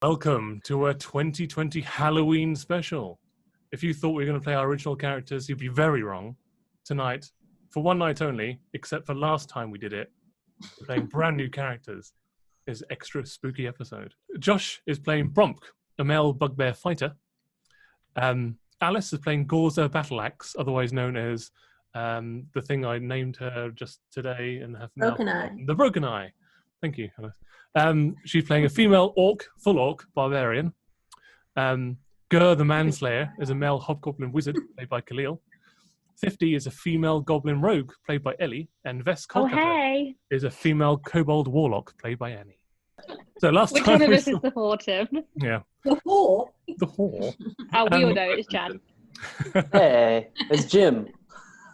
Welcome to our 2020 Halloween special. If you thought we were going to play our original characters, you'd be very wrong. Tonight, for one night only, except for last time we did it, we're playing brand new characters. It's an extra spooky episode. Josh is playing Bromk, a male bugbear fighter. Alice is playing Gorza Battleaxe, otherwise known as the thing I named her just today and have now. Broken Eye. The Broken Eye. Thank you, Alice. She's playing a female full orc barbarian. Gur the Manslayer is a male hobgoblin wizard played by Kahlil. 50 is a female goblin rogue played by Ellie, and Vess Kolkata is a female kobold warlock played by Annie. So last Which time one of us is the whore, Tim? Yeah. The whore? The whore. Oh, we all know it's Jan. Hey, it's Jim.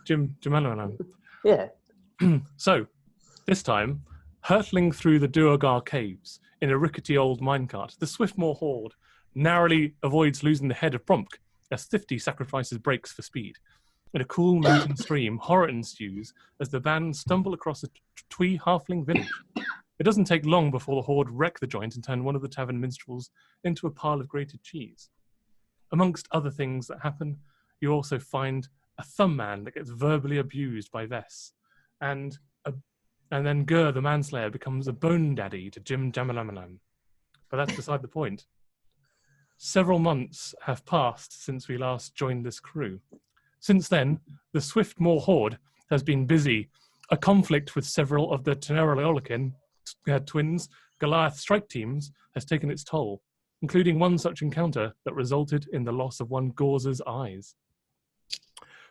Jim Allen. Yeah. So, this time, hurtling through the Duergar caves in a rickety old minecart, the Swiftmaw Hoarde narrowly avoids losing the head of Bromk as 50 sacrifices brakes for speed. In a cool mountain stream, horror ensues as the band stumble across a twee halfling village. It doesn't take long before the Hoarde wreck the joint and turn one of the tavern minstrels into a pile of grated cheese. Amongst other things that happen, you also find a thumb man that gets verbally abused by Vess, and then Gur the Manslayer becomes a bone daddy to Jim Jamalamalam. But that's beside the point. Several months have passed since we last joined this crew. Since then, the Swiftmaw Hoarde has been busy. A conflict with several of the Tenerolican twins' Goliath strike teams has taken its toll, including one such encounter that resulted in the loss of one Gorza's eyes.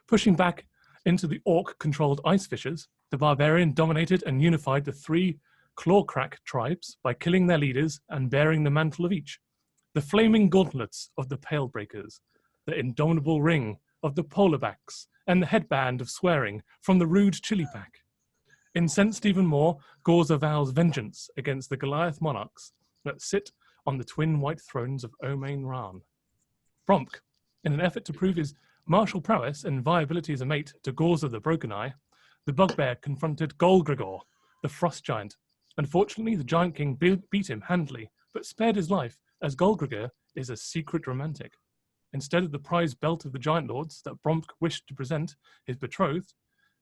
Pushing back into the orc-controlled ice fissures, the barbarian dominated and unified the three Clawcrack tribes by killing their leaders and bearing the mantle of each. The flaming gauntlets of the Palebreakers, the indomitable ring of the Polarbacks, and the headband of swearing from the rude Chili Pack. Incensed even more, Gorza vows vengeance against the Goliath monarchs that sit on the twin white thrones of Omain Ran. Bromk, in an effort to prove his martial prowess and viability as a mate to Gorza the Broken Eye, the bugbear confronted Golgregor, the frost giant. Unfortunately, the Giant King beat him handily, but spared his life, as Golgregor is a secret romantic. Instead of the prized belt of the Giant Lords that Bromk wished to present his betrothed,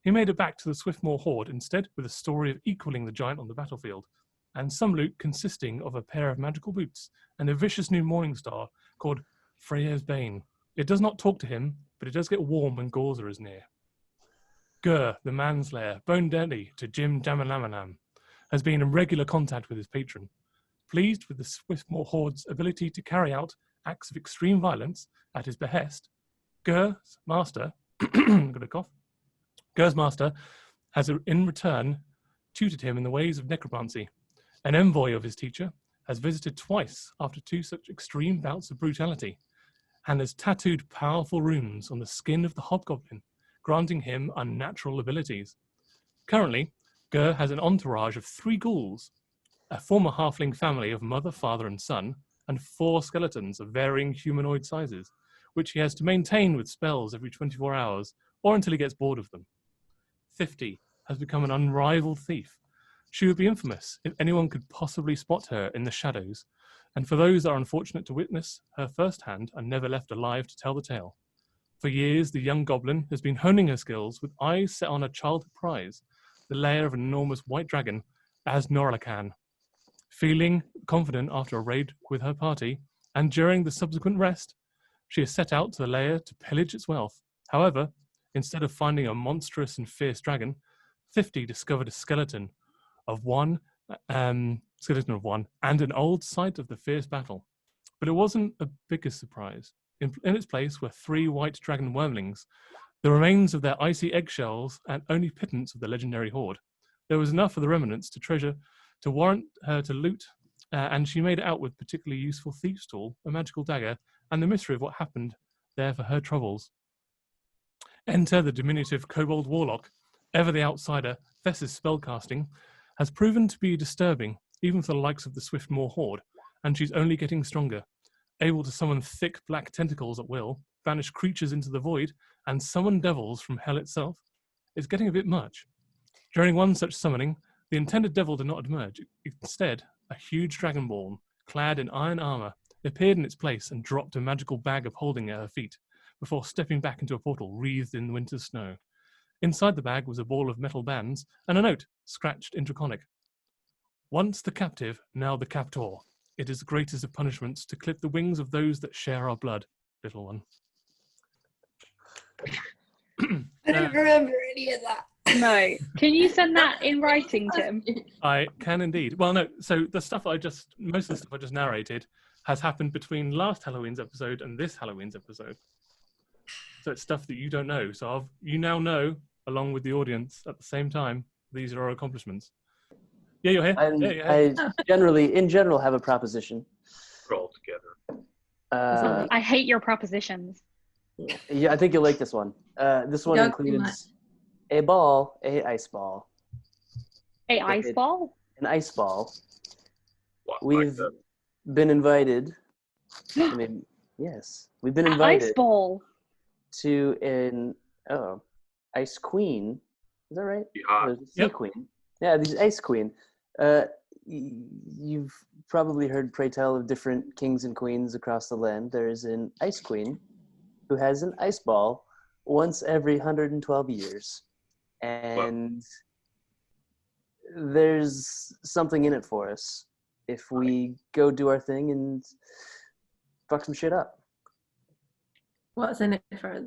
he made it back to the Swiftmaw Hoarde instead with a story of equaling the giant on the battlefield, and some loot consisting of a pair of magical boots and a vicious new morning star called Freya's Bane. It does not talk to him, but it does get warm when Gorza is near. Gur, the Manslayer, bone daddy to Jim Jamalamanam, has been in regular contact with his patron. Pleased with the Swiftmaw Hoarde's ability to carry out acts of extreme violence at his behest, Gur's master, Gur's master has in return tutored him in the ways of necromancy. An envoy of his teacher has visited twice after two such extreme bouts of brutality, and has tattooed powerful runes on the skin of the hobgoblin, granting him unnatural abilities. Currently, Gur has an entourage of 3 ghouls, a former halfling family of mother, father, and son, and 4 skeletons of varying humanoid sizes, which he has to maintain with spells every 24 hours, or until he gets bored of them. 50 has become an unrivaled thief. She would be infamous if anyone could possibly spot her in the shadows, and for those that are unfortunate to witness her firsthand are never left alive to tell the tale. For years, the young goblin has been honing her skills with eyes set on a childhood prize, the lair of an enormous white dragon, as Noralakan. Feeling confident after a raid with her party, and during the subsequent rest, she has set out to the lair to pillage its wealth. However, instead of finding a monstrous and fierce dragon, 50 discovered a skeleton of one, and an old site of the fierce battle. But it wasn't a biggest surprise. In its place were 3 white dragon wormlings, the remains of their icy eggshells, and only pittance of the legendary Hoarde. There was enough of the remnants to warrant her to loot, and she made it out with particularly useful thief's tool, a magical dagger, and the mystery of what happened there for her troubles. Enter the diminutive kobold warlock. Ever the outsider, Vess's spellcasting has proven to be disturbing, even for the likes of the Swiftmaw Hoarde, and she's only getting stronger. Able to summon thick black tentacles at will, banish creatures into the void, and summon devils from hell itself. It's getting a bit much. During one such summoning, the intended devil did not emerge. Instead, a huge dragonborn clad in iron armor, appeared in its place and dropped a magical bag of holding at her feet, before stepping back into a portal wreathed in winter's snow. Inside the bag was a ball of metal bands and a note, scratched in Draconic. Once the captive, now the captor. It is the greatest of punishments to clip the wings of those that share our blood, little one. I don't remember any of that. No. Can you send that in writing, Tim? I can indeed. Well, no. So the stuff most of the stuff I just narrated has happened between last Halloween's episode and this Halloween's episode. So it's stuff that you don't know. So you now know, along with the audience at the same time, these are our accomplishments. Yeah, you're here. I generally, in general, have a proposition. We're all together. I hate your propositions. Yeah, I think you'll like this one. This one includes a ball, a ice ball. A ice ball? An ice ball. What, We've like been invited. I mean, yes, we've been invited Ice ball. to an ice queen. Is that right? Yeah. Or sea queen. Yeah, the ice queen. You've probably heard pray tell of different kings and queens across the land. There is an ice queen who has an ice ball once every 112 years. And there's something in it for us if we go do our thing and fuck some shit up. What's in it for us?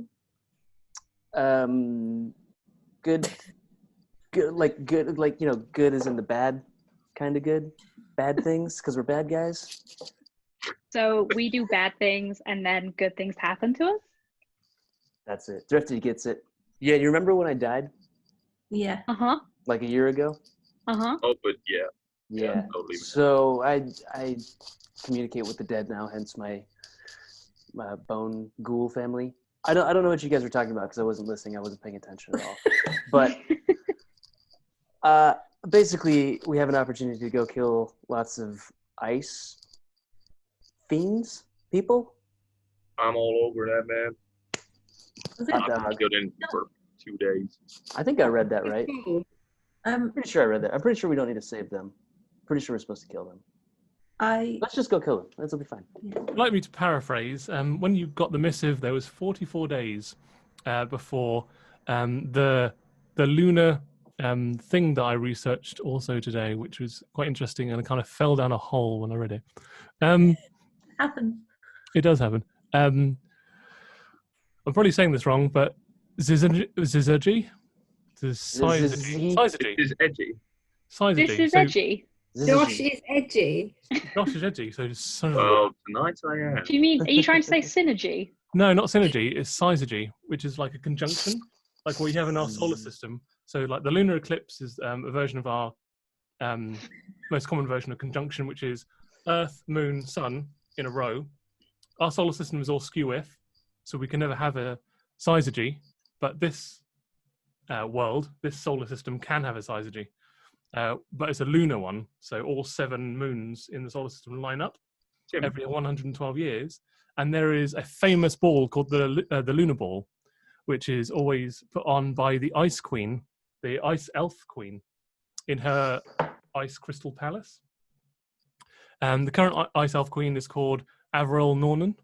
Good, like, you know, good as in the bad kind of good. Bad things, because we're bad guys. So we do bad things and then good things happen to us? That's it. Thrifty gets it. Yeah, you remember when I died? Yeah. Uh-huh. Like a year ago? Uh-huh. Oh, but yeah. Yeah. Totally. So I communicate with the dead now, hence my bone ghoul family. I don't know what you guys were talking about because I wasn't listening. I wasn't paying attention at all. But basically, we have an opportunity to go kill lots of ice fiends, people. I'm all over that, man. Hot I'm dog. good in for 2 days. I think I read that right. Pretty sure I read that. I'm pretty sure we don't need to save them. Pretty sure we're supposed to kill them. Let's just go kill them. That'll be fine. I'd like me to paraphrase. When you got the missive, there was 44 days before the lunar thing that I researched also today, which was quite interesting, and I kind of fell down a hole when I read it. Happens. It does happen. I'm probably saying this wrong, but Zizaji? It is edgy. This is edgy. Josh is edgy. Josh is edgy, so Well, tonight I am. Do you mean, are you trying to say synergy? No, not synergy. It's syzygy, which is like a conjunction, like what you have in our solar system. So, like the lunar eclipse is a version of our most common version of conjunction, which is Earth, Moon, Sun in a row. Our solar system is all skew-with, so we can never have a syzygy. But this world, this solar system, can have a syzygy. But it's a lunar one, so all 7 moons in the solar system line up every 112 years. And there is a famous ball called the Lunar Ball, which is always put on by the Ice Queen, the Ice Elf Queen, in her Ice Crystal Palace. The current Ice Elf Queen is called Avril Nornan,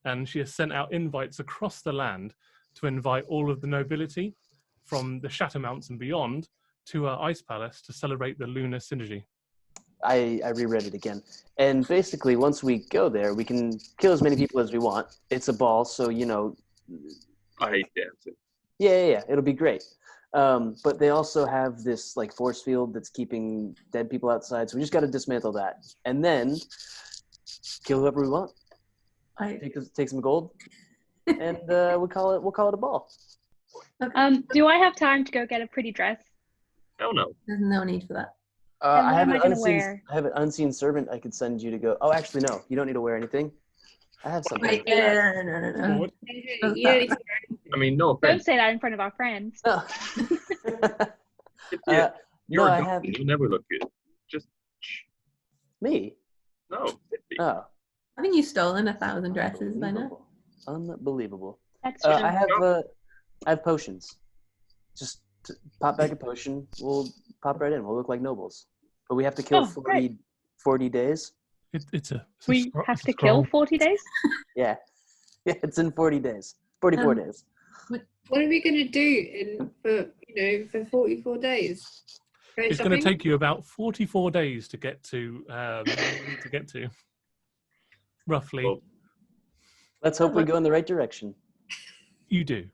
and she has sent out invites across the land to invite all of the nobility from the Shattermounts and beyond to her ice palace to celebrate the lunar synergy. I reread it again. And basically, once we go there, we can kill as many people as we want. It's a ball, so, you know. I hate dancing. Yeah. It'll be great. But they also have this, like, force field that's keeping dead people outside, so we just got to dismantle that. And then kill whoever we want. Take some gold, and we'll call it a ball. Okay. Do I have time to go get a pretty dress? Hell no. There's no need for that. I have what am I gonna wear? I have an unseen servant I could send you to go. Oh, actually, no. You don't need to wear anything. I have something. Wait, no. Forward. I mean, no Don't offense. say that in front of our friends. No. Yeah, No, I dumb. have You never look good. Just me. no. Oh, Haven't you stolen 1,000 dresses by now? Unbelievable. That's true. I have potions. Just pop back a potion. We'll pop right in. We'll look like nobles. But we have to kill 40 days. It's a We have it's a to kill scroll. 40 days? Yeah. Yeah, it's in 40 days. 44 days. What are we going to do for 44 days? Go It's shopping? going to take you about 44 days to get to roughly. Well, Let's hope we go in the right direction. You do.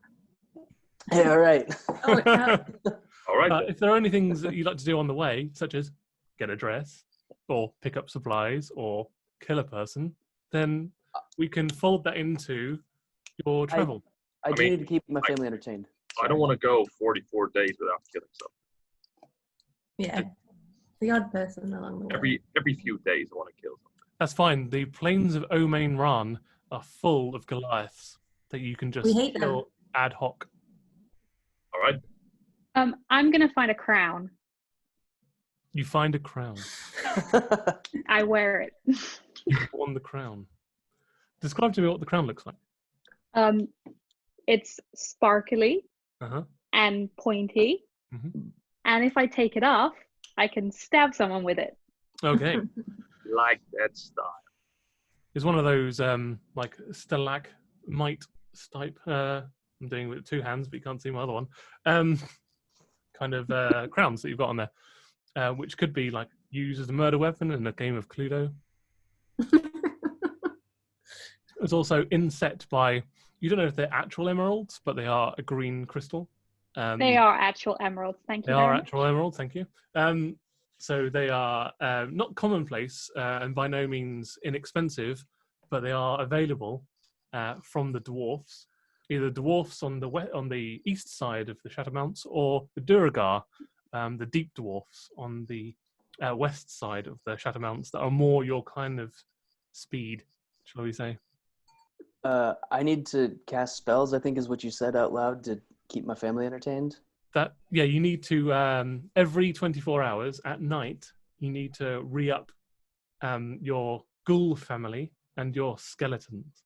Yeah, all right. Oh, yeah. all right. If there are any things that you like to do on the way, such as get a dress, or pick up supplies, or kill a person, then we can fold that into your travel. I do mean, need to keep my family entertained. I don't want to go 44 days without killing something. Yeah. The odd person along the way. Every few days, I want to kill something. That's fine. The plains of Omain Ran are full of Goliaths that you can just We hate them. kill ad hoc. All right. I'm going to find a crown. You find a crown. I wear it. You won the crown. Describe to me what the crown looks like. It's sparkly Uh-huh. and pointy. Mhm. And if I take it off, I can stab someone with it. Okay. Like that style. It's one of those like stalagmite type. I'm doing it with two hands, but you can't see my other one. Kind of crowns that you've got on there, which could be like used as a murder weapon in a game of Cluedo. It's also inset by, you don't know if they're actual emeralds, but they are a green crystal. They are actual emeralds. Thank you. They are very much. actual emeralds, thank you. So they are not commonplace and by no means inexpensive, but they are available from the dwarfs, either dwarfs on the east side of the Shadowmounts or the Duragar, the deep dwarfs on the west side of the Shadowmounts that are more your kind of speed, shall we say. I need to cast spells, I think is what you said out loud, to keep my family entertained. You need to every 24 hours at night you need to re-up your ghoul family and your skeletons.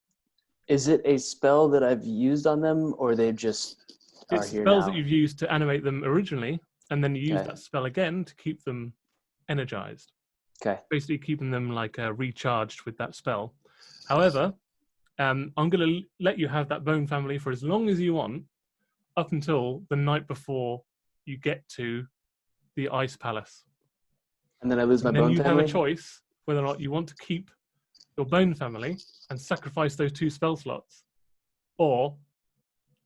Is it a spell that I've used on them, or they just are It's here spells now? that you've used to animate them originally, and then you use Okay. that spell again to keep them energized, Okay. basically keeping them like recharged with that spell. However, I'm going to let you have that bone family for as long as you want, up until the night before you get to the Ice Palace. And then I lose my And then bone you family? have a choice whether or not you want to keep your bone family and sacrifice those 2 spell slots, or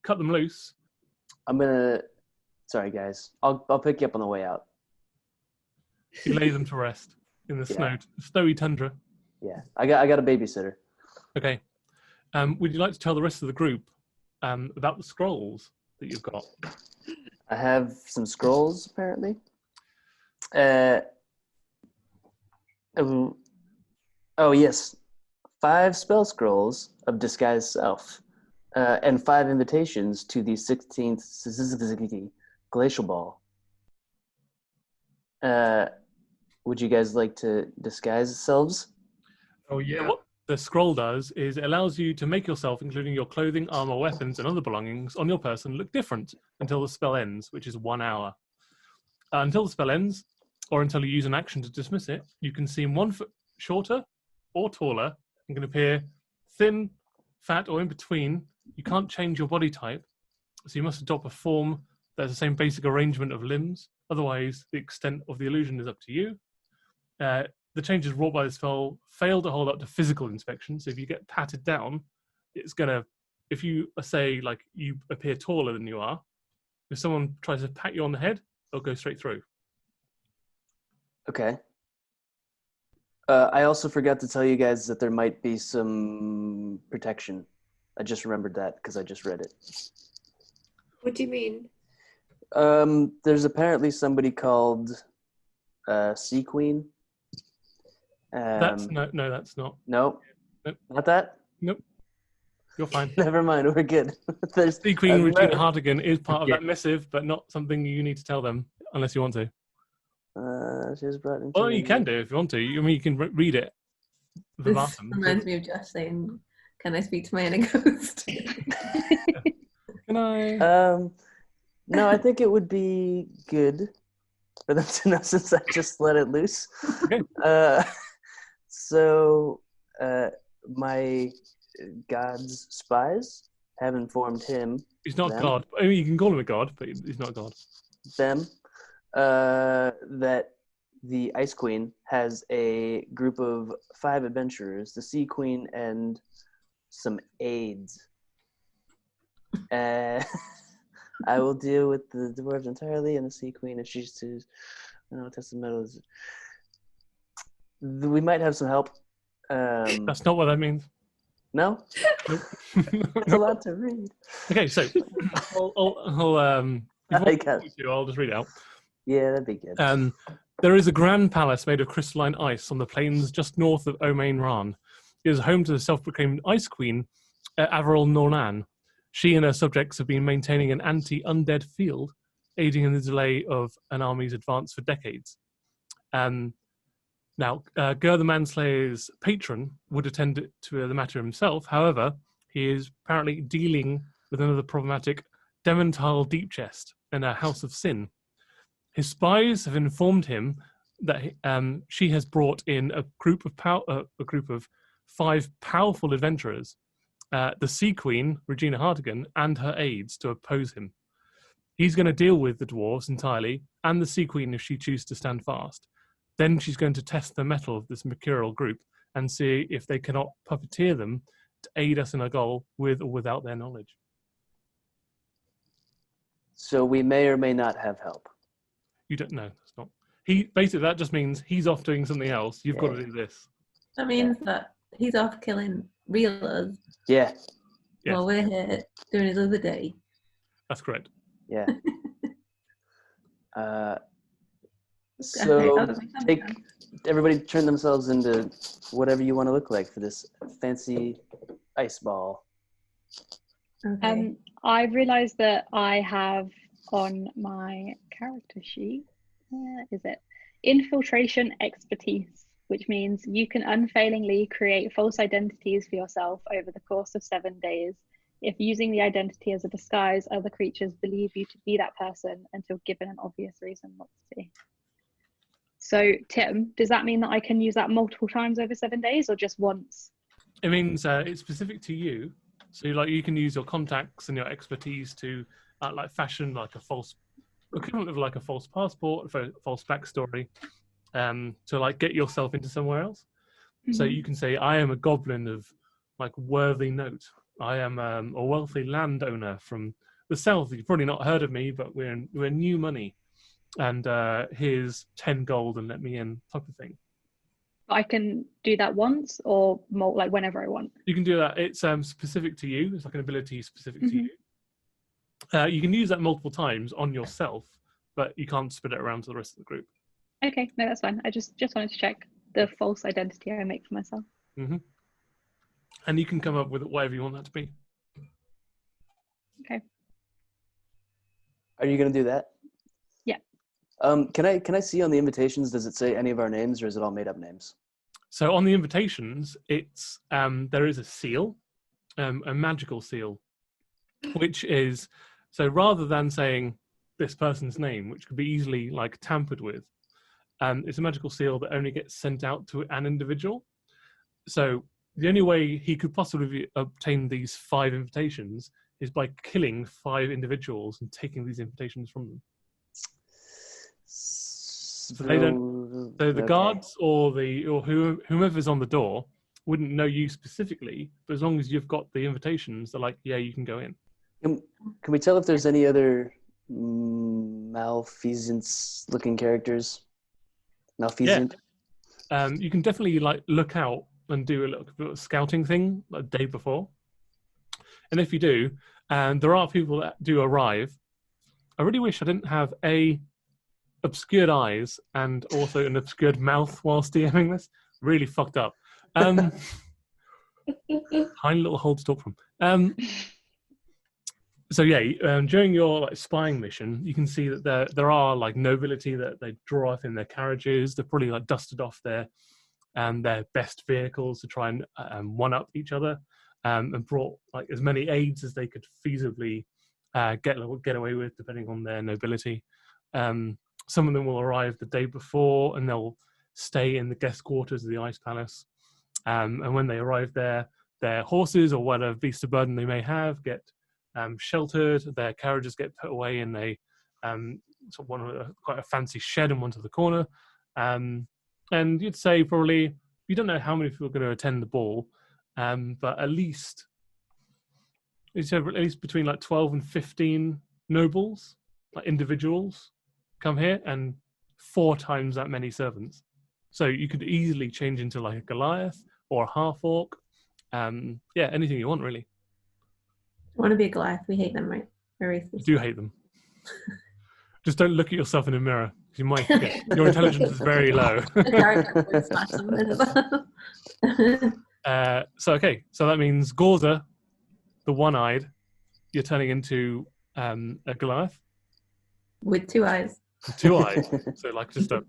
cut them loose. I'm gonna. Sorry, guys. I'll pick you up on the way out. You lay them to rest in the Yeah. snowy tundra. Yeah, I got a babysitter. Okay. Would you like to tell the rest of the group about the scrolls that you've got? I have some scrolls apparently. Oh yes, 5 spell scrolls of disguise self, and 5 invitations to the 16th glacial ball. Would you guys like to disguise yourselves? Oh yeah. What the scroll does is it allows you to make yourself, including your clothing, armor, weapons, and other belongings on your person, look different until the spell ends, which is 1 hour. Until the spell ends, or until you use an action to dismiss it, you can seem 1 foot shorter or taller and can appear thin, fat, or in between. You can't change your body type, so you must adopt a form that has the same basic arrangement of limbs. Otherwise, the extent of the illusion is up to you. The changes wrought by the spell fail to hold up to physical inspection, so if you get patted down, it's gonna, if you say like you appear taller than you are, if someone tries to pat you on the head, they'll go straight through. Okay. I also forgot to tell you guys that there might be some protection. I just remembered that because I just read it. What do you mean? There's apparently somebody called Sea Queen. That's no, that's not. Nope. Nope. Not that? Nope. You're fine. Never mind, we're good. There's The Queen I've Regina met- Hartigan is part of Yeah. that missive, but not something you need to tell them unless you want to. she's brought into Well, you can do if you want to. I mean, you can read it This verbatim. reminds me of Josh saying, "Can I speak to my inner ghost?" Can I? No, I think it would be good for them to know since I just let it loose. Okay. So, my god's spies have informed him, He's not them, God. I mean, you can call him a god, but he's not God. them, that the Ice Queen has a group of 5 adventurers, the Sea Queen and some aides. I will deal with the dwarves entirely and the Sea Queen if she's to, test the metals. We might have some help. That's not what that means. No? Nope. It's a lot to read. Okay, so I guess. I'll just read it out. Yeah, that'd be good. There is a grand palace made of crystalline ice on the plains just north of Omain Ran. It is home to the self-proclaimed Ice Queen, Averil Nornan. She and her subjects have been maintaining an anti-undead field, aiding in the delay of an army's advance for decades. Now, Ger the Manslayer's patron would attend to the matter himself. However, he is apparently dealing with another problematic Demental Deep Chest and a House of Sin. His spies have informed him that she has brought in a group of 5 powerful adventurers, the Sea Queen, Regina Hartigan, and her aides to oppose him. He's going to deal with the dwarves entirely and the Sea Queen if she chooses to stand fast. Then she's going to test the mettle of this mercurial group and see if they cannot puppeteer them to aid us in our goal with or without their knowledge. So we may or may not have help. You don't know. That's not. That just means he's off doing something else. You've got to do this. That means that he's off killing reelers Yeah. Yes. while we're here doing his other day. That's correct. Yeah. Okay, So how does it come then? everybody turn themselves into whatever you want to look like for this fancy ice ball. Okay. I've realised that I have on my character sheet, where is it? Infiltration expertise, which means you can unfailingly create false identities for yourself over the course of 7 days. If using the identity as a disguise, other creatures believe you to be that person until given an obvious reason not to be. So, Tim, does that mean that I can use that multiple times over 7 days or just once? It means it's specific to you. So, you can use your contacts and your expertise to fashion like a false equivalent of like a false passport, a false backstory, to get yourself into somewhere else. Mm-hmm. So you can say, I am a goblin of worthy note. I am a wealthy landowner from the south. You've probably not heard of me, but we're new money, and here's 10 gold and let me in, type of thing. I can do that once or more, whenever I want. You can do that. It's specific to you. It's like an ability specific to you. You can use that multiple times on yourself, but you can't spread it around to the rest of the group. Okay, no, that's fine. I just wanted to check the false identity I make for myself. Mm-hmm. And you can come up with whatever you want that to be. Okay. Are you going to do that? Yeah. Can I see on the invitations, does it say any of our names or is it all made up names? So on the invitations, it's there is a seal, a magical seal, which is, so rather than saying this person's name, which could be easily tampered with, it's a magical seal that only gets sent out to an individual. So the only way he could possibly obtain these 5 invitations is by killing 5 individuals and taking these invitations from them. So they don't. So the guards or whomever's on the door wouldn't know you specifically, but as long as you've got the invitations, they're like, yeah, you can go in. Can we tell if there's any other malfeasance-looking characters? Malfeasant? Yeah. You can definitely look out and do a little scouting thing the day before. And if you do, and there are people that do arrive, I really wish I didn't have obscured eyes and also an obscured mouth whilst DMing this. Really fucked up. Tiny little hole to talk from. So yeah, during your spying mission, you can see that there are nobility that they draw up in their carriages. They're probably dusted off their best vehicles to try and one-up each other, and brought as many aides as they could feasibly get away with, depending on their nobility. Some of them will arrive the day before, and they'll stay in the guest quarters of the Ice Palace. And when they arrive there, their horses or whatever beast of burden they may have get sheltered. Their carriages get put away in a sort of quite a fancy shed in one to the corner. And you'd say probably, you don't know how many people are going to attend the ball, but at least between like 12 and 15 nobles, like individuals, come here, and 4 times that many servants. So you could easily change into like a Goliath or a half-orc. Anything you want, really. I want to be a Goliath. We hate them, right? Very You do hate them. Just don't look at yourself in a mirror, because you might forget. Your intelligence is very low. So that means Gorza, the one-eyed, you're turning into a Goliath. With 2 eyes. 2 eyes. So like just a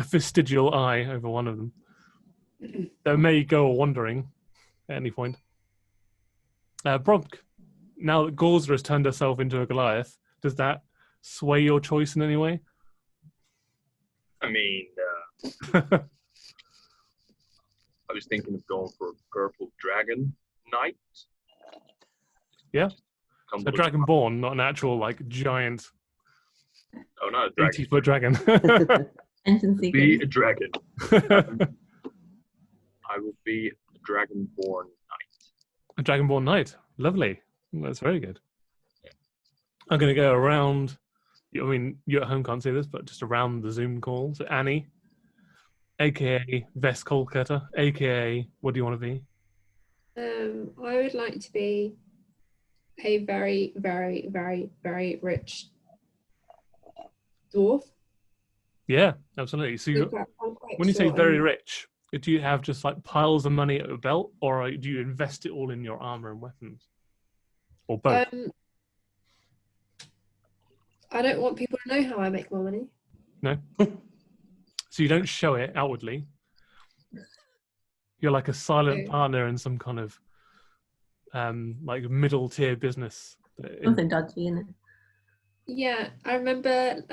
vestigial eye over one of them. That may go wandering at any point. Bronk, now that Gorza has turned herself into a Goliath, does that sway your choice in any way? I mean, I was thinking of going for a purple dragon knight. Yeah. Come A with- dragonborn, not an actual like giant Oh, not a dragon. 80-foot dragon. Engine Be seekers. a dragon. I will be a dragonborn knight. A dragonborn knight. Lovely. That's very good. I'm going to go around. I mean, you at home can't see this, but just around the Zoom call. So Annie, a.k.a. Vest Kolkata, a.k.a. what do you want to be? I would like to be a very, very, very, very rich dwarf. Yeah, absolutely. So I'm quite when you say short very and- rich, do you have just like piles of money at your belt, or do you invest it all in your armor and weapons? Or both? I don't want people to know how I make my money. No? So you don't show it outwardly. You're like a silent No. partner in some kind of like middle tier business. Something dodgy, isn't it? Yeah, I remember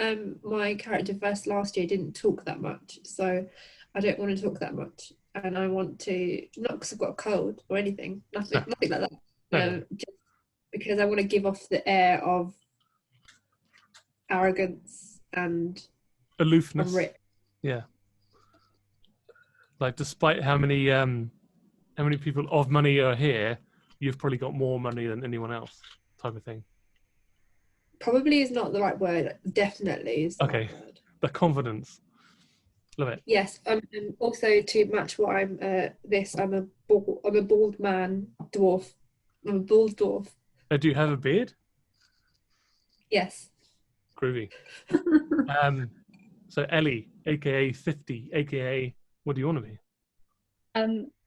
my character Vest last year didn't talk that much, so I don't want to talk that much, and I want to, not because I've got a cold or anything, nothing like that. No. Just because I want to give off the air of arrogance and Aloofness. rich. Yeah. Like despite how many people of money are here, you've probably got more money than anyone else, type of thing. Probably is not the right word. Definitely is the Okay. right word. The confidence. Love it. Yes, and also to match what I'm I'm a bald man dwarf. I'm a bald dwarf. Do you have a beard? Yes. Groovy. So Ellie, aka 50, aka what do you want to be?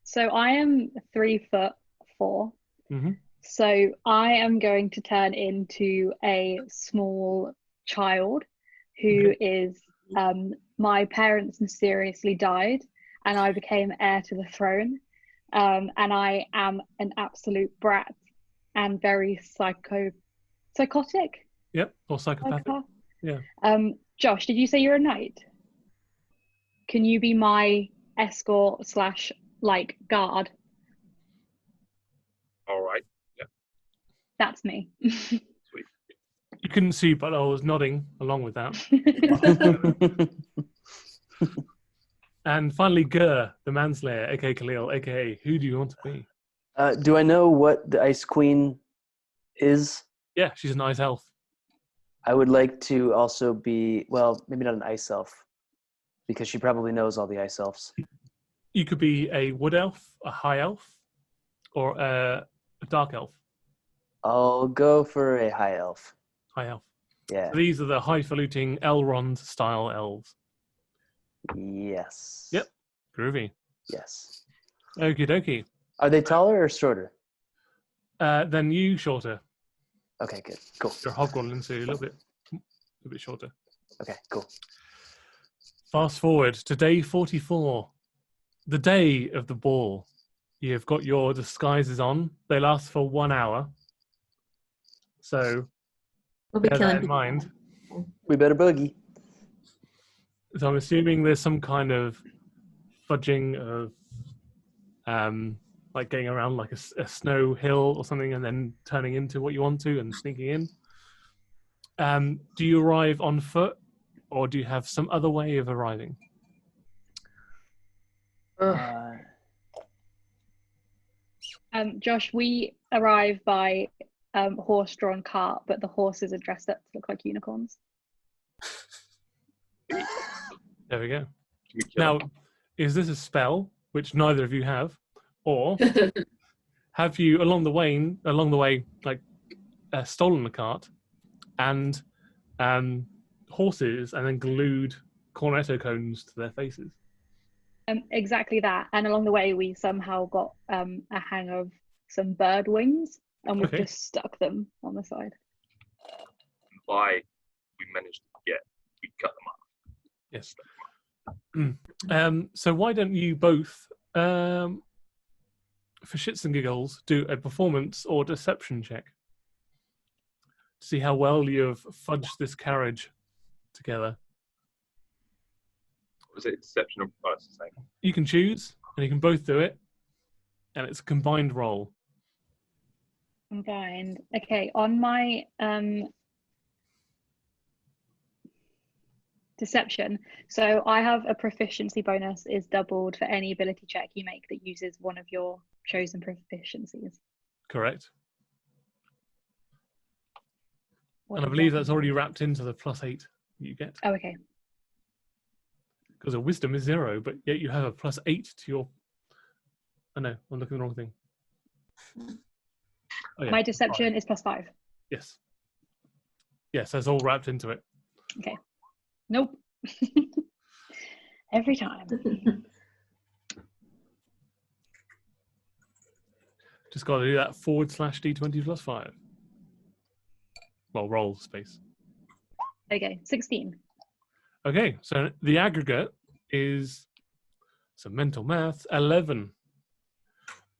So I am 3'4". Mhm. So I am going to turn into a small child who is my parents mysteriously died and I became heir to the throne. And I am an absolute brat and very psychotic. Yep, or psychopathic. Psychopath. Yeah. Josh, did you say you're a knight? Can you be my escort / like guard? All right. That's me. Sweet. You couldn't see, but I was nodding along with that. And finally, Gur, the manslayer, aka Kahlil, aka who do you want to be? Do I know what the Ice Queen is? Yeah, she's an ice elf. I would like to also be, well, maybe not an ice elf, because she probably knows all the ice elves. You could be a wood elf, a high elf, or a dark elf. I'll go for a high elf. High elf. Yeah. These are the highfalutin Elrond style elves. Yes. Yep. Groovy. Yes. Okie dokie. Are they taller or shorter? Then you shorter. Okay, good. Cool. You're hobgoblin, so you're a little bit shorter. Okay, cool. Fast forward to day 44, the day of the ball. You've got your disguises on. They last for 1 hour. So We'll be bear killing that in people. mind. We better boogie. So I'm assuming there's some kind of fudging of like getting around like a snow hill or something, and then turning into what you want to and sneaking in. Do you arrive on foot, or do you have some other way of arriving? Josh, we arrive by horse-drawn cart, but the horses are dressed up to look like unicorns. There we go. We kill Now, him. is this a spell which neither of you have, or have you along the way, like stolen the cart and horses, and then glued cornetto cones to their faces? Exactly that. And along the way, we somehow got a hang of some bird wings, and we've Okay. just stuck them on the side. Why we managed to get, we cut them off. Yes. So why don't you both, for shits and giggles, do a performance or deception check to see how well you have fudged this carriage together. Was it deception or it's the same? You can choose, and you can both do it, and it's a combined roll. Combined. Okay, on my deception, so I have a proficiency bonus is doubled for any ability check you make that uses one of your chosen proficiencies. Correct. What And I is believe that? that's already wrapped into the +8 you get. Oh, okay. Because a wisdom is 0, but yet you have a +8 to your... Oh no, I'm looking at the wrong thing. Oh, yeah. My deception is +5. Yes. Yes, that's all wrapped into it. Okay. Nope. Every time. Just got to do that /D20 +5. Well, roll space. Okay, 16. Okay, so the aggregate is some mental math 11.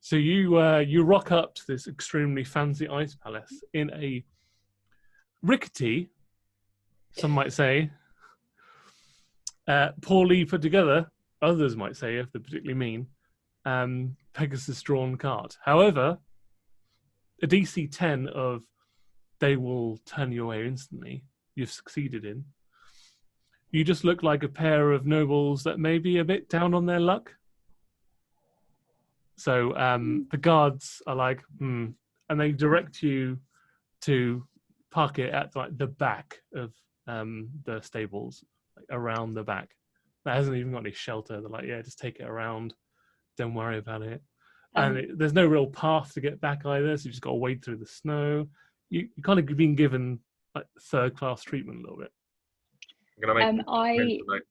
So you rock up to this extremely fancy ice palace in a rickety, some might say, poorly put together, others might say if they're particularly mean, Pegasus drawn cart. However, a DC 10 of they will turn you away instantly, you've succeeded in. You just look like a pair of nobles that may be a bit down on their luck. So the guards are like, and they direct you to park it at like the back of the stables, like around the back. That hasn't even got any shelter. They're like, yeah, just take it around. Don't worry about it. And there's no real path to get back either, so you just got to wade through the snow. You kind of been given like third-class treatment a little bit. I'm gonna make mental note.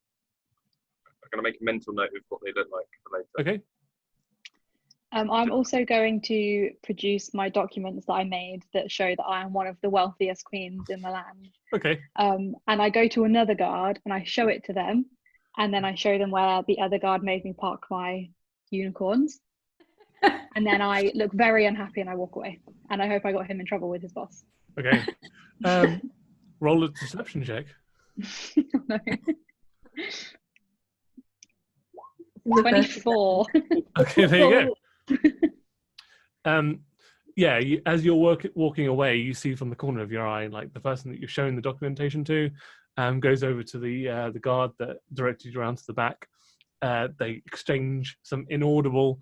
I'm gonna make a mental note of what they look like for later. Okay. I'm also going to produce my documents that I made that show that I am one of the wealthiest queens in the land. Okay. And I go to another guard and I show it to them, and then I show them where the other guard made me park my unicorns. And then I look very unhappy and I walk away. And I hope I got him in trouble with his boss. Okay. Roll a deception check. No. 24. Okay, there you go. Yeah, as you're walking away, you see from the corner of your eye, like the person that you're showing the documentation to, goes over to the guard that directed you around to the back. They exchange some inaudible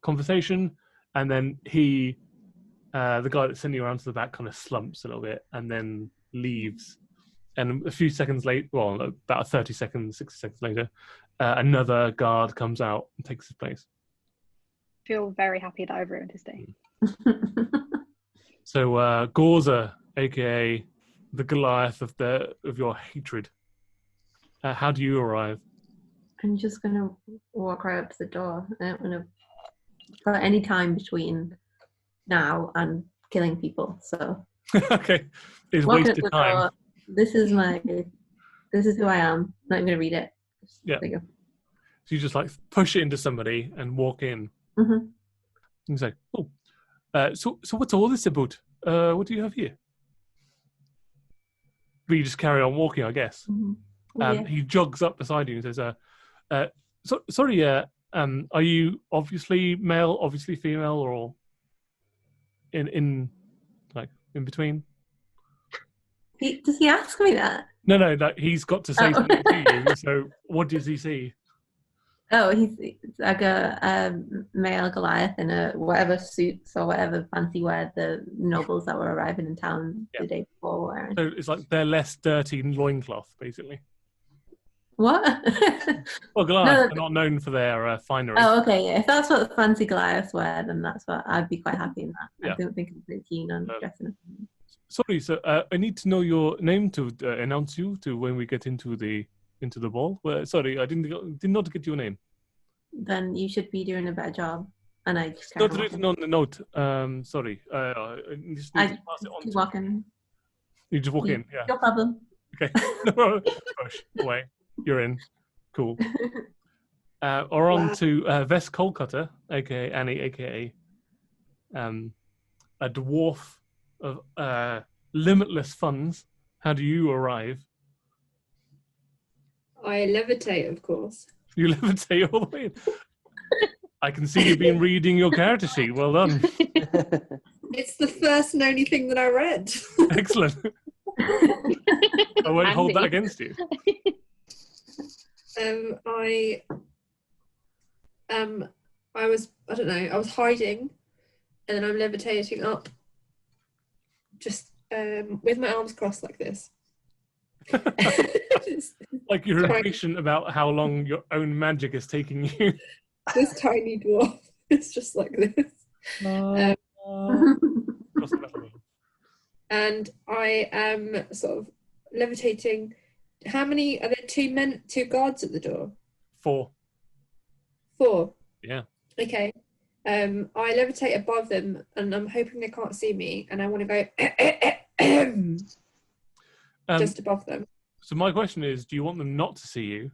conversation, and then the guy that sent you around to the back kind of slumps a little bit and then leaves. And a few seconds later, well, about 30 seconds, 60 seconds later, another guard comes out and takes his place. Feel very happy that I've ruined his day. So Gorza, aka the Goliath of your hatred, how do you arrive? I'm just gonna walk right up to the door. I don't wanna put any time between now and killing people. So Okay, it's walking up wasted the time. door. This is who I am. Not even gonna read it. Yeah. There you So you just like push it into somebody and walk in. go. Mm-hmm. And say, "Oh, so what's all this about? What do you have here?" But you just carry on walking, I guess. Mm-hmm. Yeah. He jogs up beside you and says, "Sorry, Are you obviously male, obviously female, or in between? Does he ask me that? No, like he's got to say something to you. So what does he see? Oh, he's like a male Goliath in a whatever suits or whatever fancy wear the nobles that were arriving in town the day before were wearing. So it's like their less dirty loincloth, basically. What? Well, Goliaths are not known for their finery. Oh, okay, yeah. If that's what the fancy Goliaths wear, then that's what I'd be quite happy in that. Yeah. I don't think I'm pretty keen on dressing up. Sorry, so I need to know your name to announce you to when we get into the ball. Well, sorry, I did not get your name. Then you should be doing a better job. And I just Not written on the note. Sorry, I just need to pass it on. Walk in. You just walk in. Yeah. No problem. Okay. Push away. You're in. Cool. Or on to Vess Coalcutter, aka Annie, aka a dwarf of limitless funds. How do you arrive? I levitate, of course. You levitate all the way in. I can see you've been reading your character sheet. Well done. It's the first and only thing that I read. Excellent. I won't hold that against you. I was hiding, and then I'm levitating up, just with my arms crossed like this. Like you're impatient about how long your own magic is taking you. This tiny dwarf is just like this. And I am sort of levitating. How many are there? Two guards at the door? 4. 4. Yeah. Okay. I levitate above them, and I'm hoping they can't see me, and I want to go just above them. So my question is, do you want them not to see you,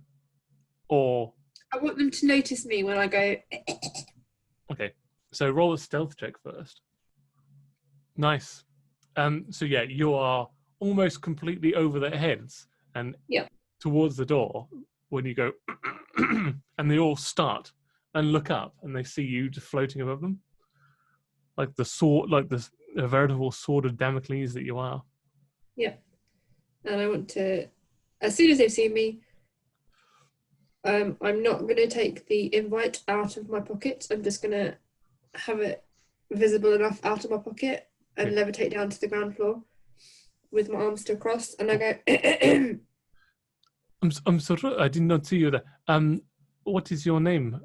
or? I want them to notice me when I go. Okay, so roll a stealth check first. Nice. So yeah, you are almost completely over their heads and towards the door when you go, and they all start and look up and they see you just floating above them, like the sword, like the veritable sword of Damocles that you are. Yeah, and I want to, as soon as they've seen me, I'm not going to take the invite out of my pocket. I'm just going to have it visible enough out of my pocket and levitate down to the ground floor with my arms still crossed, and I go. I'm sorry, I did not see you there. What is your name,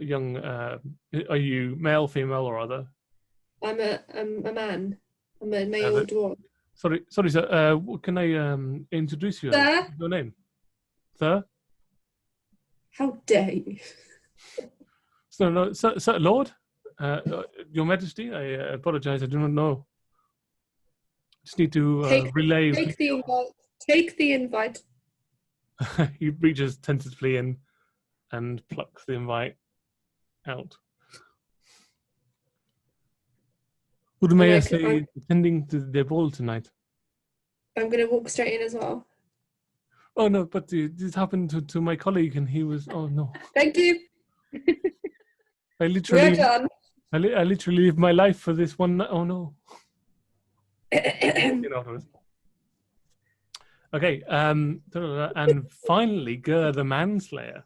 young? Are you male, female, or other? I'm a man. I'm a male dwarf. Sorry, sir. Can I introduce you? Sir? Your name, sir? How dare you? No, sir, Lord, Your Majesty. I apologize. I do not know. Just need to relay. Take the invite. Take the invite. He reaches tentatively in and plucks the invite out. Who may I say attending to the ball tonight? I'm going to walk straight in as well. Oh no, but this happened to my colleague, and he was. Oh no. Thank you. I literally. We're done. I literally live my life for this one. Oh no. Okay. And finally, Gur the Manslayer.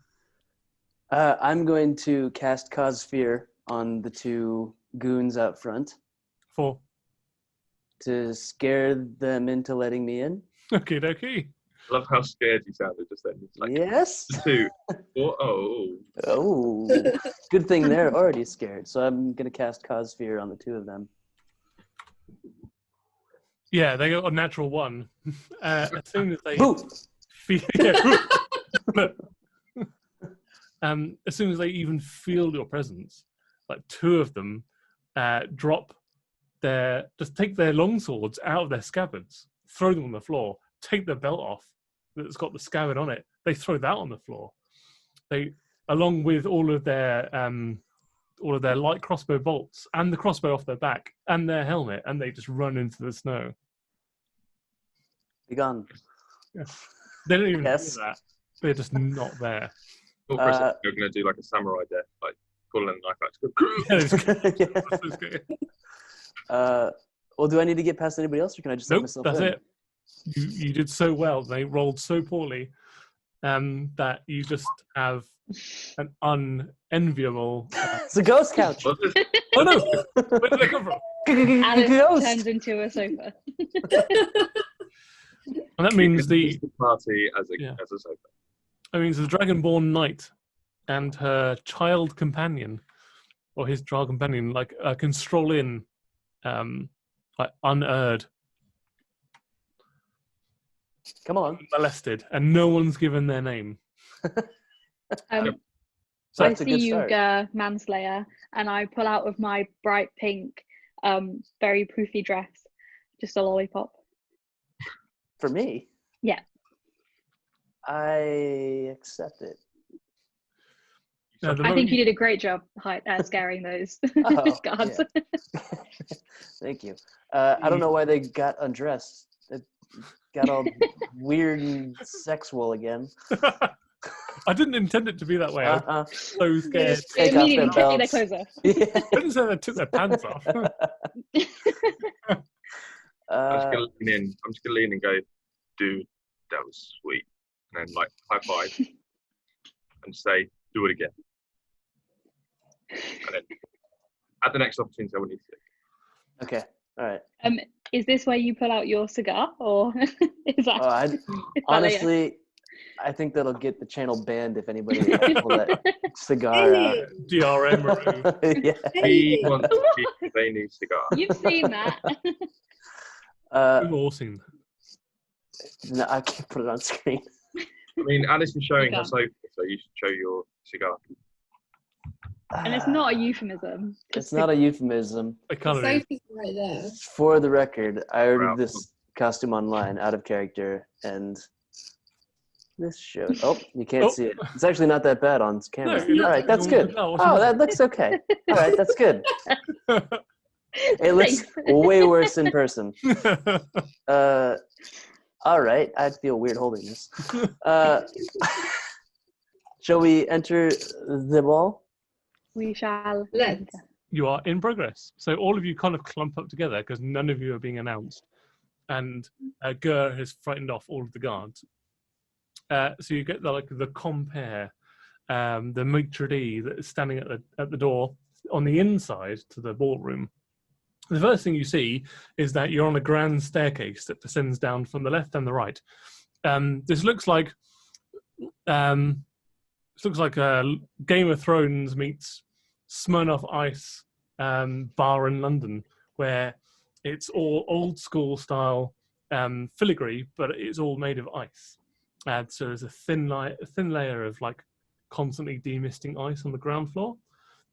I'm going to cast Cause Fear on the 2 goons out front. 4. To scare them into letting me in. Okay. I love how scared you sounded just then. It's like, yes. 2. 4. Oh. Good thing they're already scared. So I'm going to cast Cause Fear on the 2 of them. Yeah, they got a natural 1. As soon as they feel, as soon as they even feel your presence, like 2 of them just take their long swords out of their scabbards, throw them on the floor, take their belt off that's got the scabbard on it. They throw that on the floor. They, along with all of their light crossbow bolts and the crossbow off their back and their helmet, and they just run into the snow. Be gone. Yeah. They don't even hear that. They're just not there. Thought for a second we were going to do like a samurai death, like pulling a knife out. Well, do I need to get past anybody else, or can I just let myself that's in? it. You did so well. They rolled so poorly that you just have an unenviable. It's a ghost couch. Oh no! Where did they come from? Alice turns into a sofa. And that means the party as a sofa. That means the Dragonborn Knight and her child companion, or his child companion, like can stroll in, like unerred. Come on. Molested, and no one's given their name. So I see you, manslayer, and I pull out of my bright pink, very poofy dress, just a lollipop. For me? Yeah. I accept it. I think you did a great job scaring those guards. Yeah. Thank you. I don't know why they got undressed. It got all weird and sexual again. I didn't intend it to be that way. I was so scared. Take off their belts. Their clothes off. Yeah. I didn't say they took their pants off. I'm just gonna lean and go, dude, that was sweet. And then like high five and say, do it again. And then at the next opportunity I want you to see. Okay. All right. Is this where you pull out your cigar, or is that? Honestly, I think that'll get the channel banned if anybody pull that cigar out. DRM removed. Yeah. He wants to keep a new cigar. You've seen that. We've all seen that. No, I can't put it on screen. I mean, Alice was showing her sofa, so you should show your cigar. And it's not a euphemism. It's not a euphemism. It kind of Sophie's right there. For the record, I ordered this costume online out of character, and this showed. Oh, you can't see it. It's actually not that bad on camera. No, all right, that's good. No, Oh, that looks okay. All right, that's good. It looks way worse in person. All right, I feel weird holding this. Shall we enter the ball? We shall. Let's. You are in progress. So all of you kind of clump up together because none of you are being announced. And Gur has frightened off all of the guards. So you get the compere, the maitre d' that is standing at the door on the inside to the ballroom. The first thing you see is that you're on a grand staircase that descends down from the left and the right. This looks like Game of Thrones meets Smirnoff Ice bar in London, where it's all old school style filigree, but it's all made of ice. So there's a thin layer of like constantly demisting ice on the ground floor,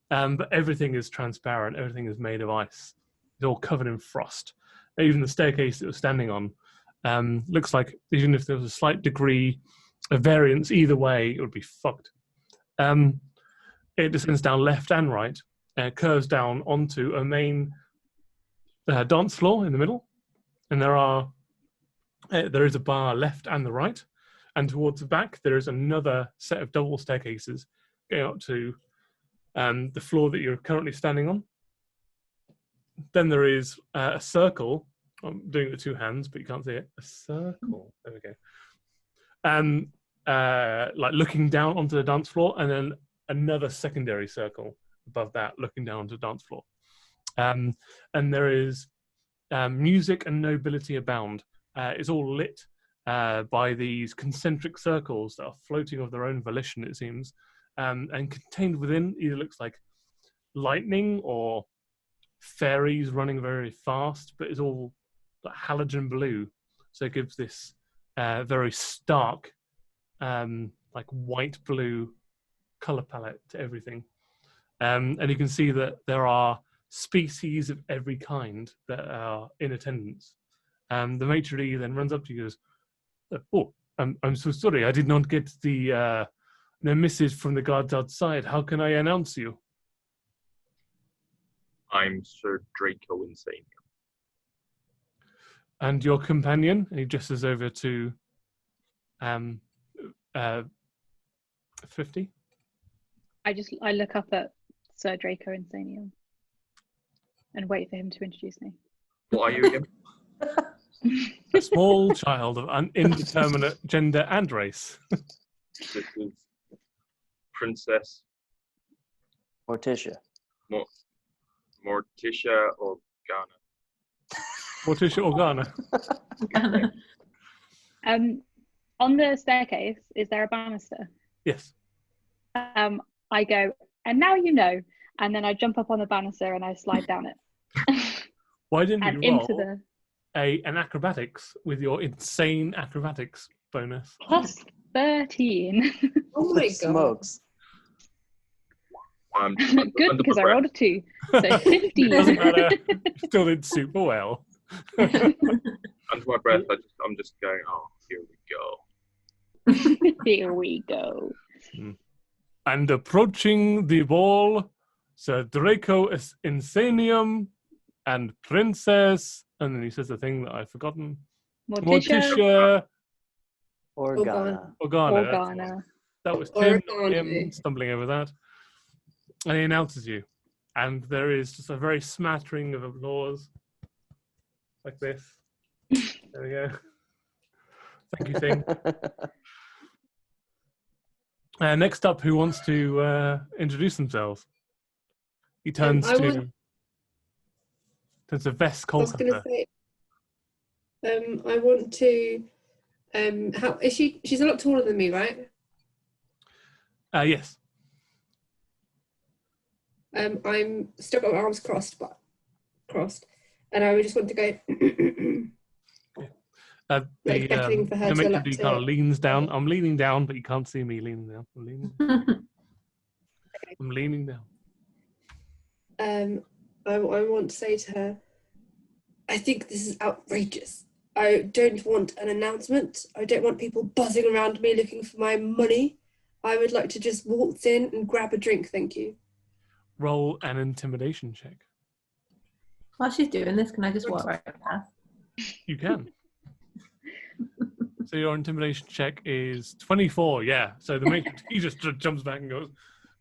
but everything is transparent. Everything is made of ice. It's all covered in frost. Even the staircase that you're standing on looks like even if there was a slight degree of variance either way, it would be fucked. It descends down left and right, curves down onto a main dance floor in the middle, and there is a bar left and the right, and towards the back there is another set of double staircases going up to the floor that you're currently standing on. Then there is a circle. I'm doing it with two hands, but you can't see it. A circle. There we go. Like looking down onto the dance floor, and then another secondary circle above that, looking down onto the dance floor. And there is music and nobility abound. It's all lit by these concentric circles that are floating of their own volition, it seems, and contained within either looks like lightning or fairies running very fast, but it's all like halogen blue, so it gives this very stark like white blue color palette to everything, and you can see that there are species of every kind that are in attendance. The maitre d' then runs up to you and goes, "Oh, I'm so sorry, I did not get the message from the guards outside. How can I announce you?" I'm Sir Draco Insane. And your companion? And he gestures over to 50. I look up at Sir Draco Insanium and wait for him to introduce me. What are you again? A small child of indeterminate gender and race. This is Princess Morticia. Morticia or Ghana. Morticia Organa. On the staircase, is there a banister? Yes. I go, and now you know, and then I jump up on the banister and I slide down it. Why didn't And you roll into the an acrobatics with your insane acrobatics bonus? plus 13. Oh my god. Smokes. Good, because I rolled a 2. So 15. Doesn't matter. Still did super well. Under my breath, I'm just going, oh, here we go. Here we go. And approaching the ball, Sir Draco Insanium and Princess, and then he says the thing that I've forgotten. Morticia Organa. Organa. That was Tim, not Organa. him, stumbling over that. And he announces you. And there is just a very smattering of applause. Like this. There we go. Thank you, Thing. Next up, who wants to introduce themselves? He turns to Vess I was going to Colcutter. say, I want to. How is she? She's a lot taller than me, right? Yes. I'm still got my arms crossed, and I would just want to go. Like beckoning for her the to maitre like d' to- kind of leans down. I'm leaning down, but you can't see me leaning down. I'm leaning down. I'm leaning down. I want to say to her, I think this is outrageous. I don't want an announcement. I don't want people buzzing around me looking for my money. I would like to just waltz in and grab a drink, thank you. Roll an intimidation check. While she's doing this, can I just walk right past? You can. So your intimidation check is 24. Yeah. So the maitre d' just jumps back and goes,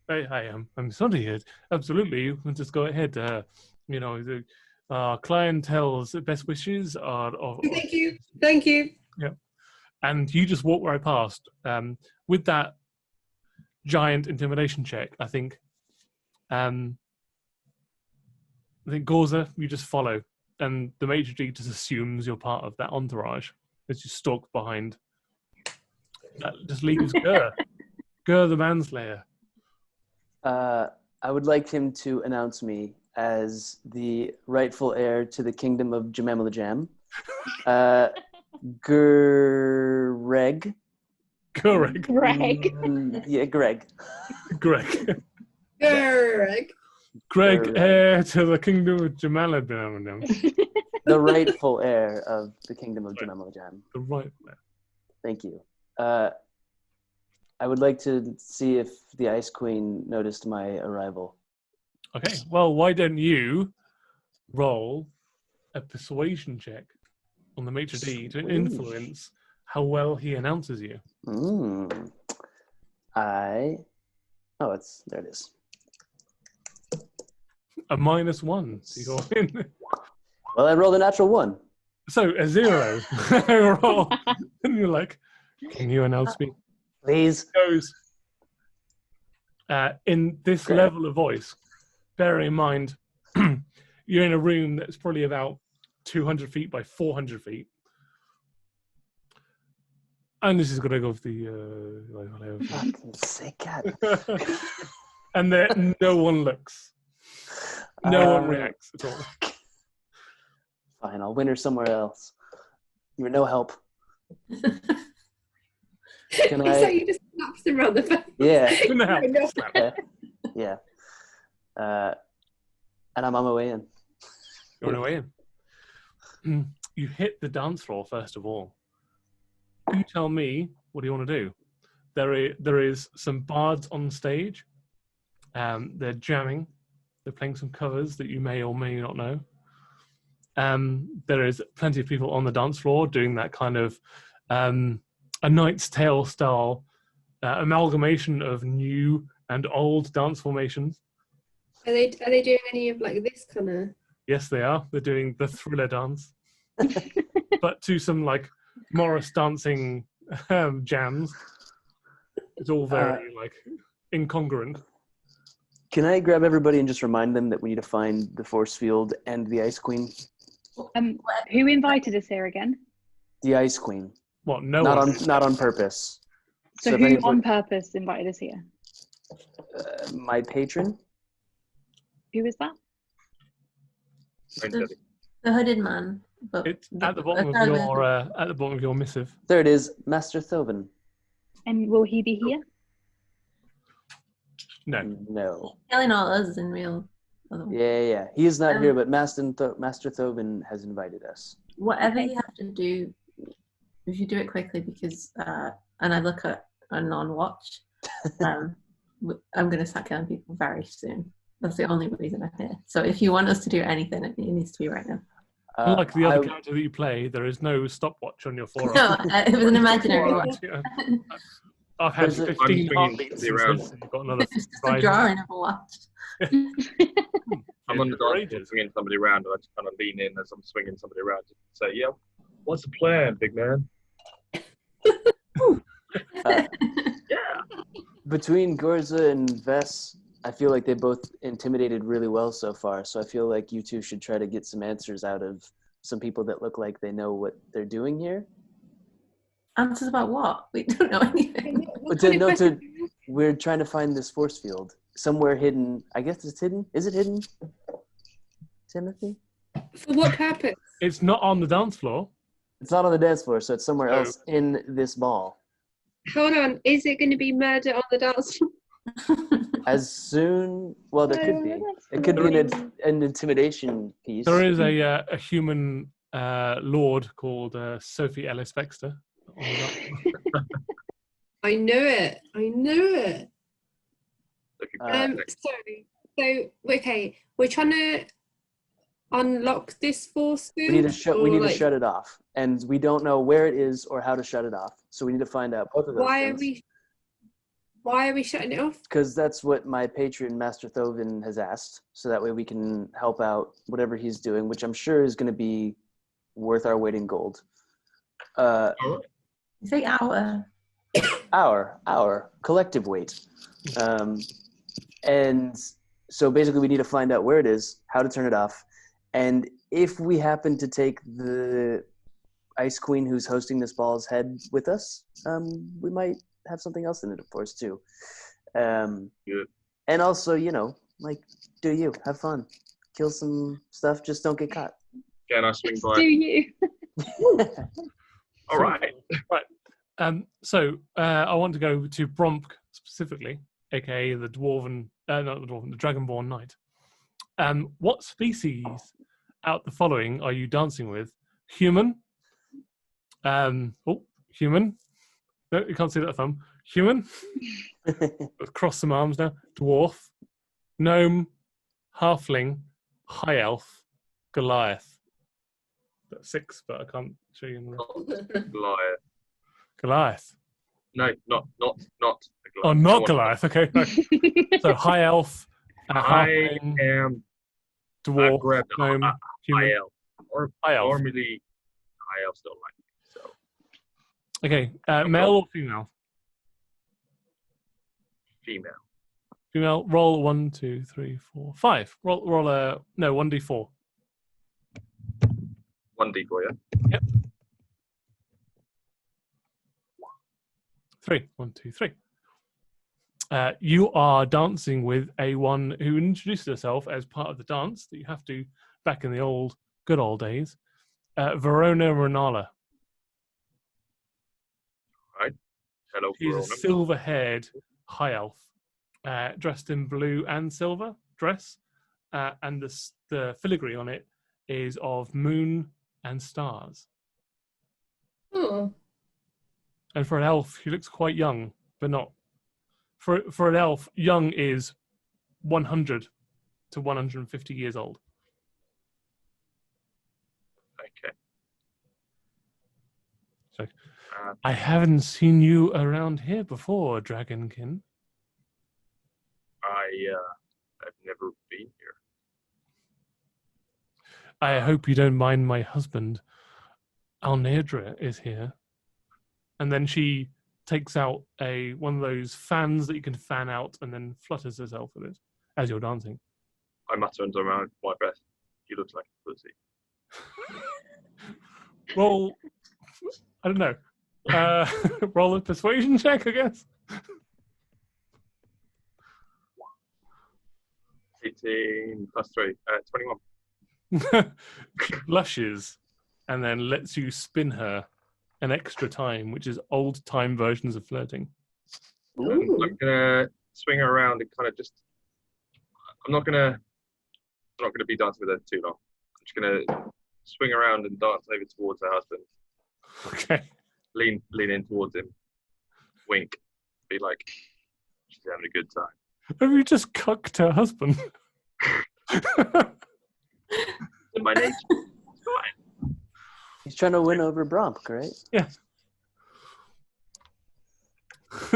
"Hey, I'm sorry. Absolutely, you can just go ahead. The clientele's best wishes are." Thank you. Yeah. And you just walk right past. With that giant intimidation check, I think Gorza, you just follow, and the maitre d' just assumes you're part of that entourage as you stalk behind. That just leaves Gur the manslayer. I would like him to announce me as the rightful heir to the kingdom of Jam. Greg. Correct. Greg. Yeah, Greg. Greg. Greg. Heir to the kingdom of Jamaladam. The rightful heir of the kingdom of Jam. The right there. Thank you. I would like to see if the Ice Queen noticed my arrival. Okay, well, why don't you roll a persuasion check on the maitre d' to influence how well he announces you? There it is. A -1, so you're in. Well, I rolled a natural 1. So a 0 roll, and you're like, "Can you announce me?" Please. Goes in this level of voice. Bearing in mind, you're in a room that's probably about 200 feet by 400 feet, and this is going to go with the. Fucking sick cat. And there, no one looks. No one reacts at all. Fine, I'll win her somewhere else. You're no help. Can So I? you just snaps him around the face. Yeah. No. Slap. Yeah. And I'm on my way in. You're on your way in. You hit the dance floor first of all. You tell me, what do you want to do? There is some bards on stage. They're jamming. They're playing some covers that you may or may not know. There is plenty of people on the dance floor doing that kind of A Knight's Tale style amalgamation of new and old dance formations. Are they doing any of like this kind of? Yes, they are. They're doing the thriller dance, but to some like Morris dancing jams. It's all very like incongruent. Can I grab everybody and just remind them that we need to find the force field and the Ice Queen? Who invited us here again? The Ice Queen. What? No Not one. on not on purpose. So if who anybody- on purpose invited us here? my patron. Who is that? The hooded man. But It's at the bottom of your missive. There it is, Master Thoven. And will he be here? No. No. killing all us in real. Yeah. He is not here, but Master Thoven has invited us. Whatever Okay. you have to do, if you do it quickly, because and I look at a non-watch, I'm going to start killing people very soon. That's the only reason I'm here. So if you want us to do anything, it needs to be right now. Unlike the other character that you play, there is no stopwatch on your forearm. No, it was an imaginary watch. Yeah. I've had There's a- 15 I'm heartbeats swinging since around. this, and you've got another It's just a 5. drawing of a watch. I'm on the dance floor Outrageous. swinging somebody around, and I just kind of lean in as I'm swinging somebody around to say, "Yeah, what's the plan, big man?" Yeah. Between Gorza and Vess, I feel like they both intimidated really well so far. So I feel like you two should try to get some answers out of some people that look like they know what they're doing here. Answers about what? We don't know anything. But we're trying to find this force field somewhere hidden. I guess it's hidden. Is it hidden, Timothy? For what purpose? It's not on the dance floor. It's not on the dance floor, so it's somewhere Oh. else in this ball. Hold on. Is it going to be murder on the dance floor? As soon, well, there could be. It could be an intimidation piece. There is a human lord called Sophie Ellis Bextor. on the dance- I knew it. Looking back. Sorry. So okay, we're trying to unlock this force field. We need to or, shut it off, and we don't know where it is or how to shut it off. So we need to find out both of those Why are we shutting it off? Because that's what my patron, Master Thoven, has asked. So that way we can help out whatever he's doing, which I'm sure is going to be worth our weight in gold. You say our. Our collective weight. And so basically we need to find out where it is, how to turn it off, and if we happen to take the Ice Queen who's hosting this ball's head with us, we might have something else in it for us too. Good. And also, do you have fun, kill some stuff, just don't get caught. Can I swing Do by? you? All right. Right. So I want to go to Bromp specifically, aka the dwarven, not the dwarven, the dragonborn knight. What species out the following are you dancing with? Human. Human. No, you can't see that thumb. Human. Cross some arms now. Dwarf. Gnome. Halfling. High elf. Goliath. That's 6, but I can't show you. Goliath. Goliath. No, not a Goliath. Oh, I not want- Goliath. Okay. No. So high elf, I halfling, am. I dwarf, grabbed gnome, high human. elf. Or High elf. normally, high elves don't like me. So Okay. Male or female? female. Female. Roll 1, 2, 3, 4, 5. Roll a 1d4. 1d for you. 3. 1, 2, 3. You are dancing with a one who introduced herself as part of the dance that you have to back in the good old days. Verona Renala. Hello, She's a Verona. silver-haired high elf, dressed in blue and silver dress, and the filigree on it is of moon and stars. Oh, And for an elf, she looks quite young, but not. For an elf, young is 100 to 150 years old. Okay. So, I haven't seen you around here before, Dragonkin. I've never been here. I hope you don't mind my husband. Alnedra is here. And then she takes out one of those fans that you can fan out and then flutters herself with it as you're dancing. I mutter under my breath. You look like a pussy. Roll, I don't know. Roll a persuasion check, I guess. 18 plus 3, 21. She blushes and then lets you spin her an extra time, which is old time versions of flirting. Ooh. I'm gonna swing her around and kind of just. I'm not gonna be dancing with her too long. I'm just gonna swing around and dance over towards her husband. Okay. Lean in towards him. Wink. Be like, she's having a good time. Have you just cucked her husband? In my nature. It's fine. He's trying to win over Bromp, right? Yeah.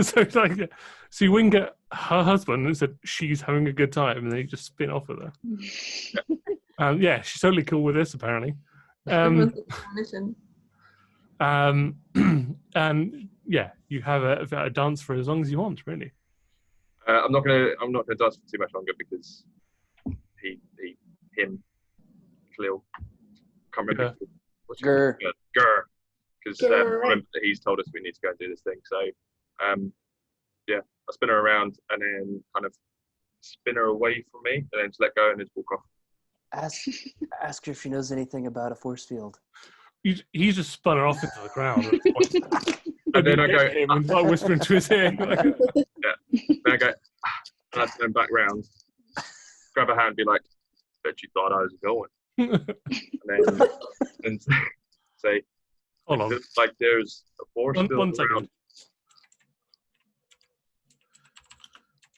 So it's like, so you wink at her husband and said she's having a good time, and then you just spin off with her. Yeah, she's totally cool with this apparently. Everyone's on a mission. And yeah, you have a dance for as long as you want, really. I'm not gonna dance for too much longer because him, Kahlil, can't remember. What's Grr. Grr. Because I Grr. remember that he's told us we need to go and do this thing. So, yeah, I spin her around and then kind of spin her away from me and then just let go and just walk off. Ask her if she knows anything about a force field. He's just spun her off into the ground. At this point. And then I go, him and start whispering to his ear. Like, then I go, and I turn back round, grab her hand, and be like, bet you thought I was going. And then say, hold on. looks like there's a force field One second.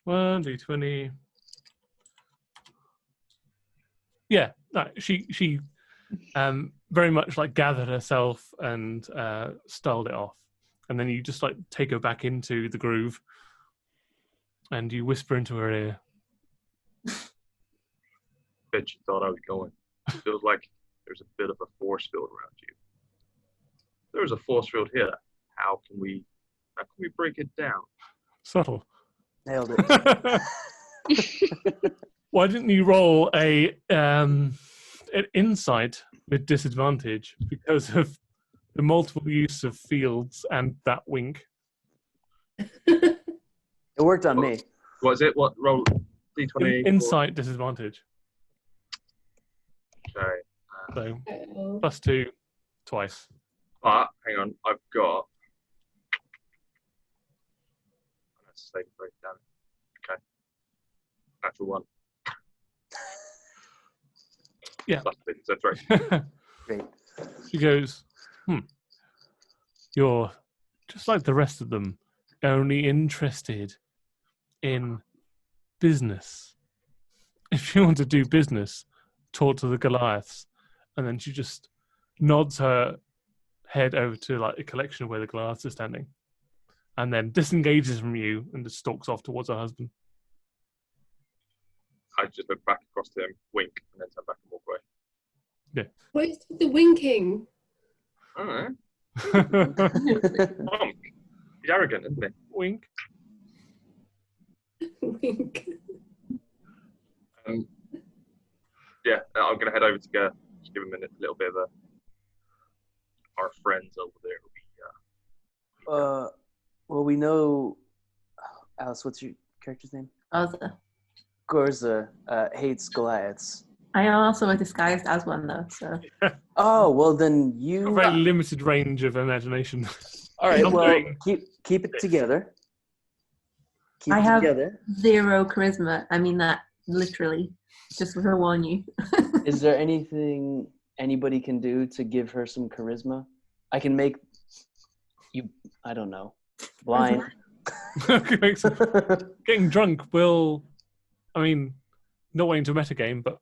around. 1d20. Yeah, no, she very much like gathered herself and styled it off, and then you just like take her back into the groove, and you whisper into her ear. Bet you thought I was going. Feels like there's a bit of a force field around you. There's a force field here. How can we break it down? Subtle. Nailed it. Why didn't you roll an insight with disadvantage because of the multiple use of fields and that wink? It worked on me. What is it? What roll? D20. Insight disadvantage. Okay. So Uh-oh. +2 twice. But hang on, I've got. Let's save it. Damn it. Okay. Natural 1. Yeah. So 3. Great. She goes, you're just like the rest of them, only interested in business. If you want to do business, talk to the Goliaths. And then she just nods her head over to like a collection where the Goliaths are standing, and then disengages from you and just stalks off towards her husband. I just look back across to him, wink, and then turn back and walk away. What is the winking? I don't know. He's arrogant, isn't he? Wink. Wink. Yeah, I'm going to head over to Ger. Just give him a little bit of our friends over there. Well, we know. Alice, what's your character's name? Garza. Garza hates Goliaths. I am also a disguised as one though, so Oh, well then A you. very limited range of imagination. All right. Not Well, doing keep it together. Keep I it have- together. 0 charisma. I mean that literally, just to warn you. Is there anything anybody can do to give her some charisma? I can make you. I don't know. Blind. Okay, so getting drunk will, I mean, not wanting to metagame, but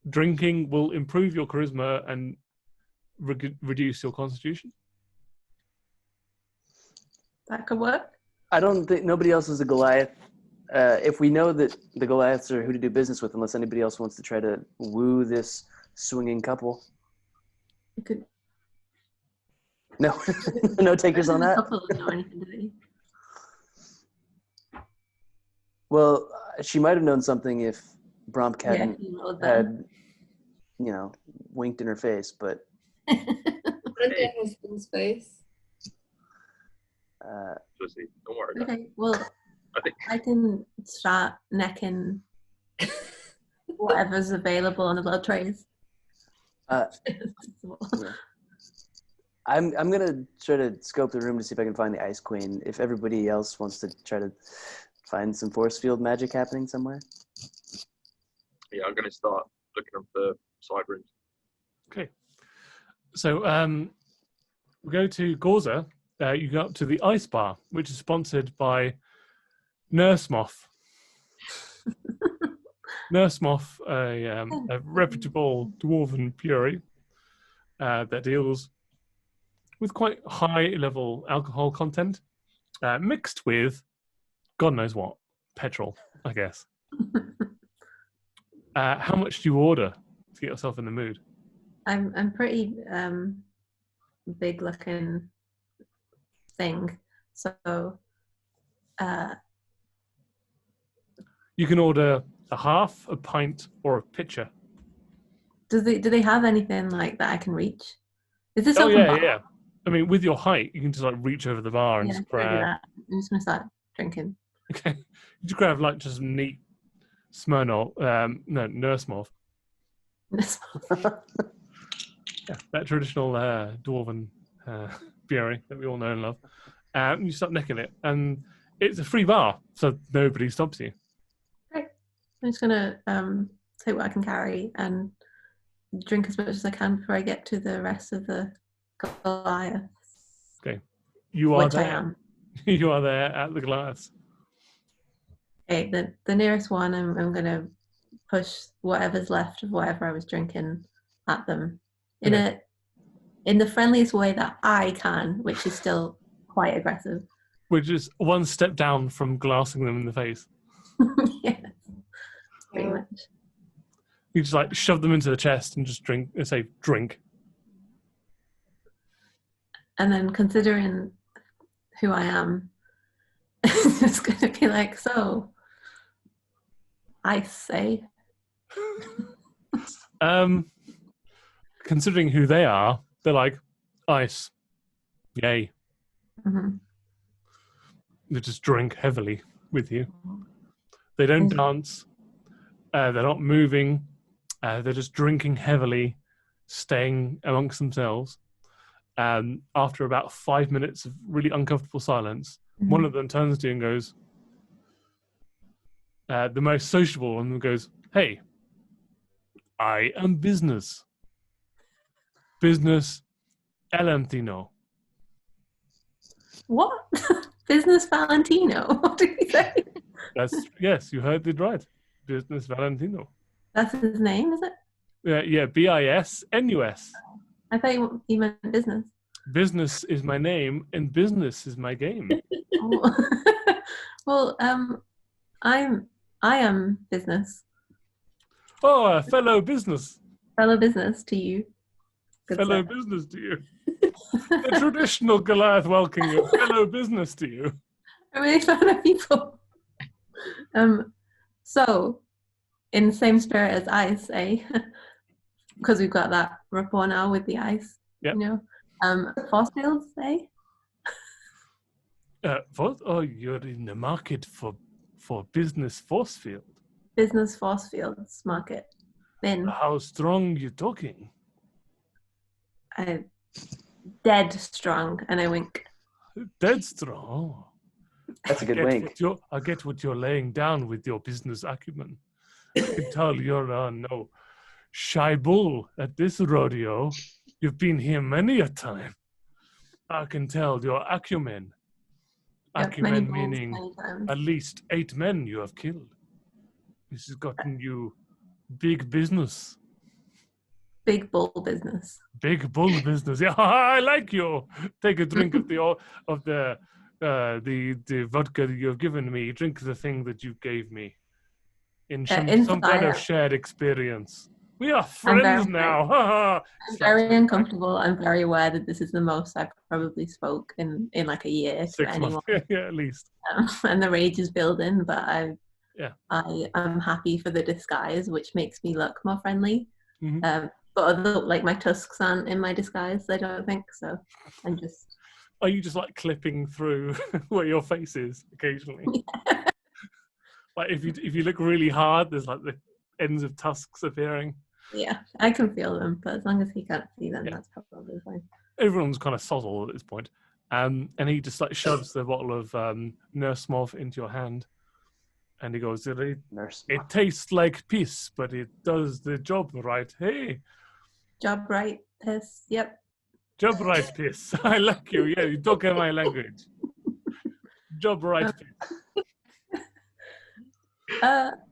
drinking will improve your charisma and reduce your constitution. That could work. I don't think nobody else is a Goliath. if we know that the Goliaths are who to do business with, unless anybody else wants to try to woo this swinging couple. You could. No, no takers on that. Couple doesn't know anything, do they? Well, she might have known something if Bromp hadn't he know them. had, winked in her face. But And their husband's face. Pussy. Don't worry about it. Okay, well, I think I can start necking whatever's available on the blood trays. yeah. I'm gonna try to scope the room to see if I can find the Ice Queen. If everybody else wants to try to find some force field magic happening somewhere. yeah, I'm gonna start looking up the side rooms. Okay. So we go to Gorza. You go up to the Ice Bar, which is sponsored by Nurse Moth. Nurse Moth, a reputable dwarven brewery that deals with quite high-level alcohol content, mixed with God knows what, petrol, I guess. How much do you order to get yourself in the mood? I'm pretty big looking thing, so You can order a half, a pint, or a pitcher. do they have anything like that I can reach? Is this Oh open yeah, bar? yeah. I mean, with your height, you can just like reach over the bar and Yeah, just I'm gonna do grab. that. I'm just gonna start drinking. Okay, you just grab like just neat Smirnoff, Nurse Moth. Yeah, that traditional dwarven brewery that we all know and love. And you start necking it, and it's a free bar, so nobody stops you. I'm just gonna take what I can carry and drink as much as I can before I get to the rest of the Goliath. Okay, you are Which I there. am. You are there at the glass. Okay, the nearest one, I'm gonna push whatever's left of whatever I was drinking at them in the friendliest way that I can, which is still quite aggressive. Which is one step down from glassing them in the face. Yeah, pretty Yeah. much. You just like shove them into the chest and just drink. Say drink. And then considering who I am, it's just gonna be like, so I say. Considering who they are, they're like ice. Yay. Mhm. They just drink heavily with you. They don't Mhm. dance. They're not moving. They're just drinking heavily, staying amongst themselves. After about 5 minutes of really uncomfortable silence, one of them turns to you and goes, the most sociable one goes, "Hey, I am business. Business Valentino." What? Business Valentino? What did he say? Yes, you heard it right. Business Valentino. That's his name, is it? Yeah, BISNUS. I thought you meant business. Business is my name and business is my game. Oh. Well, I am business. Oh, a fellow business. Fellow business to you. Good Fellow sir. business to you. The traditional Goliath welcoming you. Fellow business to you. I really fun of people. So, in the same spirit as ice, because we've got that rapport now with the ice. Yep. You know, force fields, What? Oh, you're in the market for business force field. Business force fields market. Then How strong you talking? I dead strong, and I wink. Dead strong. That's a good I wink. get what you're laying down with your business acumen. I can tell you're no shy bull at this rodeo. You've been here many a time. I can tell your acumen. Yep, many Acumen bulls, meaning many times. at least 8 men you have killed. This has gotten you big business. Big bull business. Big bull business. Yeah, I like you. Take a drink of the the vodka that you've given me. Drink the thing that you gave me. In some inside, kind of shared experience. We are I'm friends very- now. Ha ha. I'm Slaps very her back. uncomfortable. I'm very aware that this is the most I've probably spoke in like a year to 6 anyone. months. Yeah, at least. And the rage is building, but Yeah. I am happy for the disguise, which makes me look more friendly. Mhm. But although, like, my tusks aren't in my disguise, I don't think so. I'm just Are you just like clipping through where your face is occasionally? Like if you look really hard, there's like the ends of tusks appearing. yeah, I can feel them, but as long as he can't see them, Yeah. that's probably fine. Everyone's kind of sozzled at this point. And he just like shoves the bottle of Nurse Mauve into your hand. And he goes, Nurse. it tastes like piss, but it does the job right. Hey, Job right, piss. Yep. job right piss. I like you. Yeah, you talk in my language. Job right piss.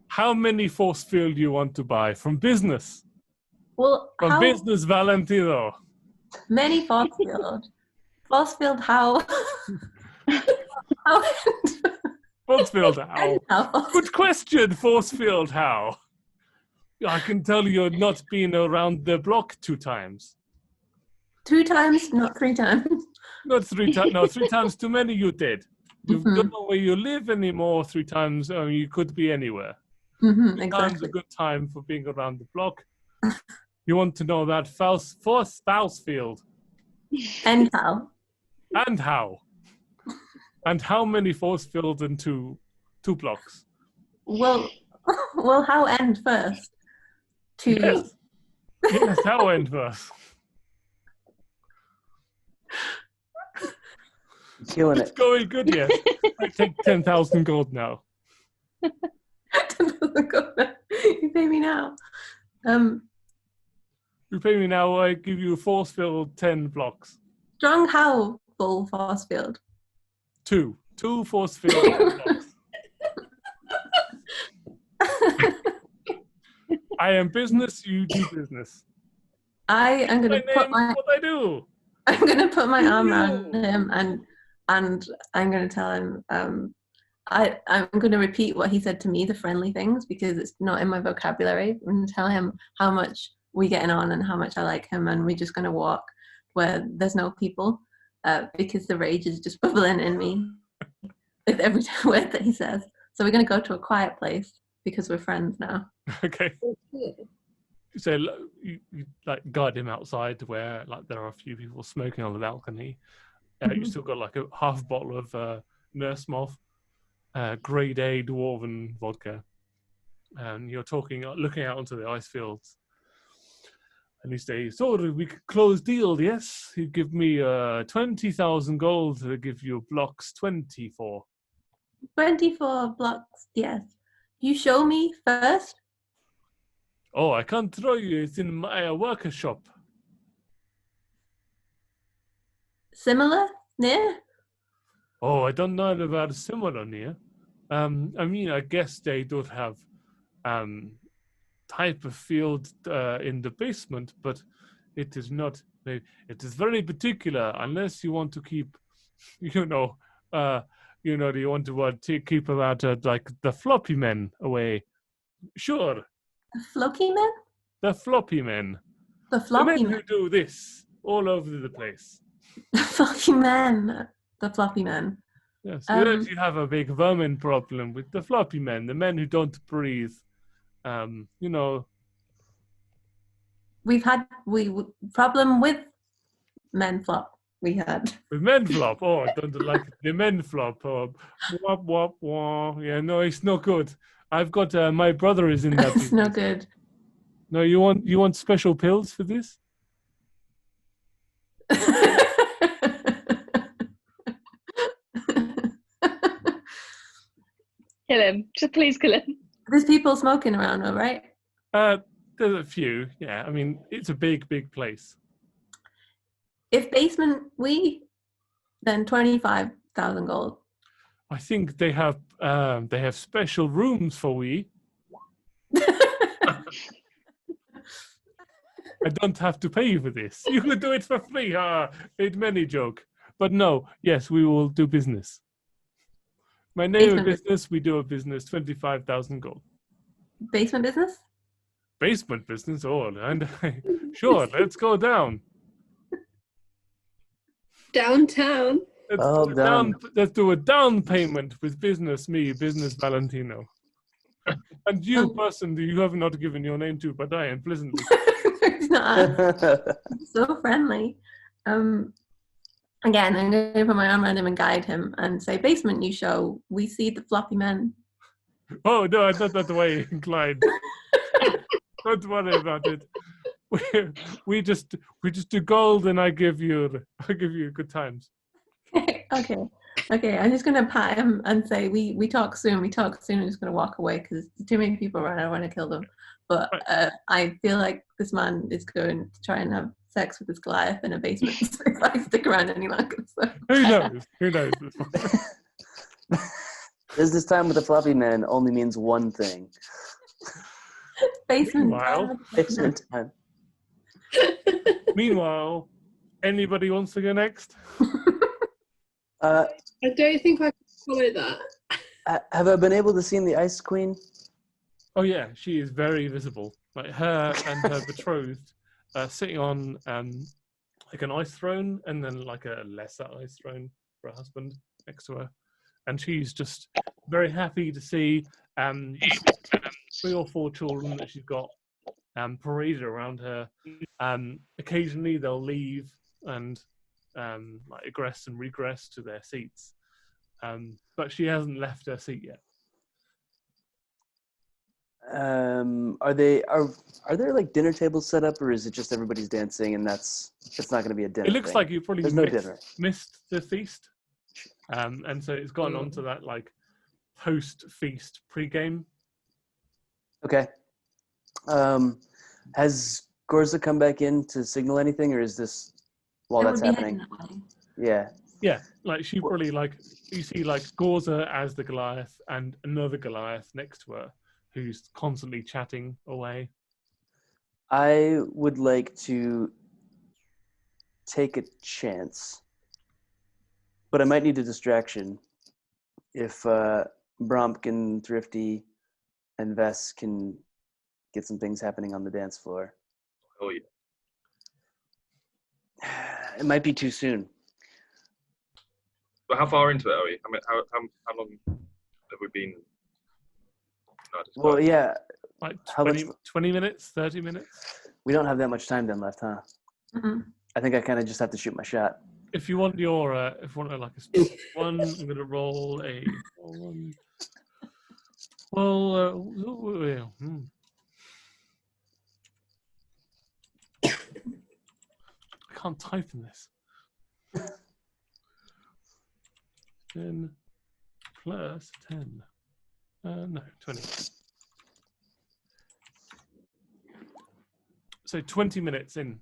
How many force field do you want to buy? From business. Well, From how business, Valentino. many force field? Force field, how? How? Force field, how? How? Good question, force field, how? I can tell you're not been around the block 2 times. 2 times, not 3 times. Not 3 times. No, 3 times too many you did. You Mhm. don't know where you live anymore 3 times. You could be anywhere. 2 times a Exactly. good time for being around the block. You want to know that force field And how? and how? And how many force fields in two blocks? Well, how end first? To Yes. Yes, how end first? Killing It's it. going good, yes. I take 10,000 gold now. you pay me now. You pay me now, I give you force field 10 blocks. Strong how full force field? 2 force field 10 blocks. I am business, you do business. I am My gonna put name my is what I do. I'm gonna put my arm You. around him and I'm gonna tell him I'm gonna repeat what he said to me, the friendly things, because it's not in my vocabulary. I'm gonna tell him how much we getting on and how much I like him, and we're just gonna walk where there's no people, because the rage is just bubbling in me with every word that he says. So we're gonna go to a quiet place because we're friends now. Okay. So you like guide him outside where like there are a few people smoking on the balcony. You still got like a half bottle of Nurse Mauve, grade A dwarven vodka, and you're talking, looking out onto the ice fields. And you say, "So we could close deal, yes? You give me 20,000 gold to give you blocks 24." 24 blocks, yes. You show me first. Oh, I can't throw you. It's in my worker shop. Similar? Near? Oh, I don't know about similar near. I mean, I guess they don't have type of field in the basement, but it is not. It is very particular. Unless you want to keep, you know, you want to keep about like the floppy men away. Sure, The floppy men? the floppy men. The The floppy men who men. do this all over the place. The floppy men. The floppy men. Yes, you have a big vermin problem with the floppy men, the men who don't breathe. You know, We've had problem with men flop. We had. with men flop. Oh, I don't like the men flop. Oh, wop, wop, wah. Yeah, no, it's not good. I've got my brother is in that. It's no business. good. No, you want special pills for this? Kill him. Just please kill him. There's people smoking around, all right? There's a few. Yeah, I mean it's a big place. If basement then 25,000 gold. I think they have special rooms for we. I don't have to pay you for this. You could do it for free. It's many joke. But no, yes, we will do business. My name of Basement business, we do a business, 25,000 gold. Basement business? Basement business, and sure, let's go down. Downtown. Well done. Let's do a down payment with business Valentino. And you, person that you have not given your name to, but I am pleasantly. It's not. So friendly. Again, I'm going to put my arm around him and guide him and say, basement you show, we see the floppy men. Oh, no, I'm not that way inclined. Don't worry about it. We just do gold, and I give you good times. Okay. I'm just gonna pat him and say we talk soon. I'm just gonna walk away because too many people around. I don't want to kill them. But I feel like this man is going to try and have sex with this Goliath in a basement. So if I stick around any longer, so. Who knows? Business time with the floppy man only means one thing. Basement time. Meanwhile, anybody wants to go next? I don't think I can follow that. Have I been able to see the Ice Queen? Oh yeah, she is very visible. Like her and her betrothed sitting on like an ice throne, and then like a lesser ice throne for her husband next to her. And she's just very happy to see 3 or 4 children that she's got paraded around her. Occasionally they'll leave and like egress and regress to their seats. But she hasn't left her seat yet. Are there like dinner tables set up, or is it just everybody's dancing and it's not going to be a dinner? It looks like you probably missed the feast. And so it's gone on to that like post-feast pre-game. Okay. Has Gorza come back in to signal anything, or is this while that's happening? Yeah. Yeah, like she probably like you see like Gorza as the Goliath and another Goliath next to her who's constantly chatting away. I would like to take a chance, but I might need a distraction if Bromp and Thrifty and Vess can get some things happening on the dance floor. Oh yeah. It might be too soon. But how far into it are we? I mean, how long have we been? Well, yeah. Like 20 minutes, 30 minutes? We don't have that much time then left, huh? Mm-hmm. I think I kind of just have to shoot my shot. If you want your, if you want like a specific one, I'm going to roll a one. Well, I can't type in this. 10 plus 10. No, 20. So 20 minutes in.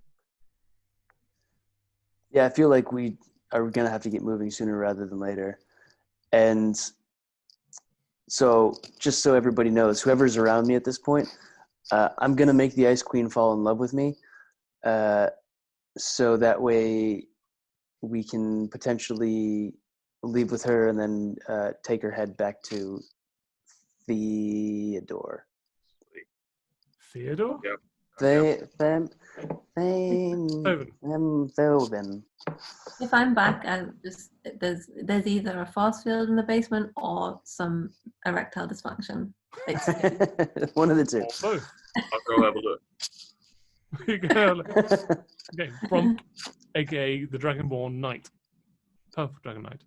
Yeah, I feel like we are going to have to get moving sooner rather than later. And so just so everybody knows, whoever's around me at this point, I'm going to make the Ice Queen fall in love with me. So that way we can potentially leave with her and then take her head back to Theodore. Theodore? Yep. Theoden. If I'm back, there's either a force field in the basement or some erectile dysfunction. One of the two. Both. I'll go have a look. Okay, Bromp, aka the Dragonborn Knight. Purple Dragon Knight.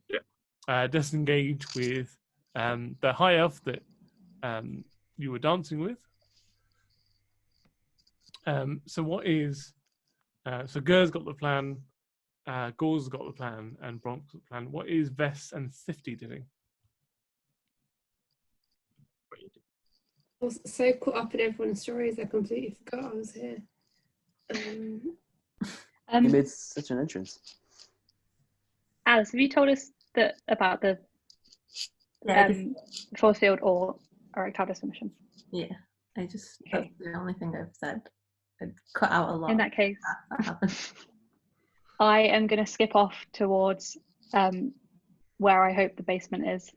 Yeah. Disengage with the high elf that you were dancing with. So what is so Ger's got the plan, Gore's got the plan, and Bromp's got the plan. What is Vess and Thrifty doing? I was so caught up in everyone's stories I completely forgot I was here. You made such an entrance. Alice, have you told us about the force field or erectile dysfunction? Yeah, that's the only thing I've said. I cut out a lot. In that case, that happened. I am going to skip off towards where I hope the basement is.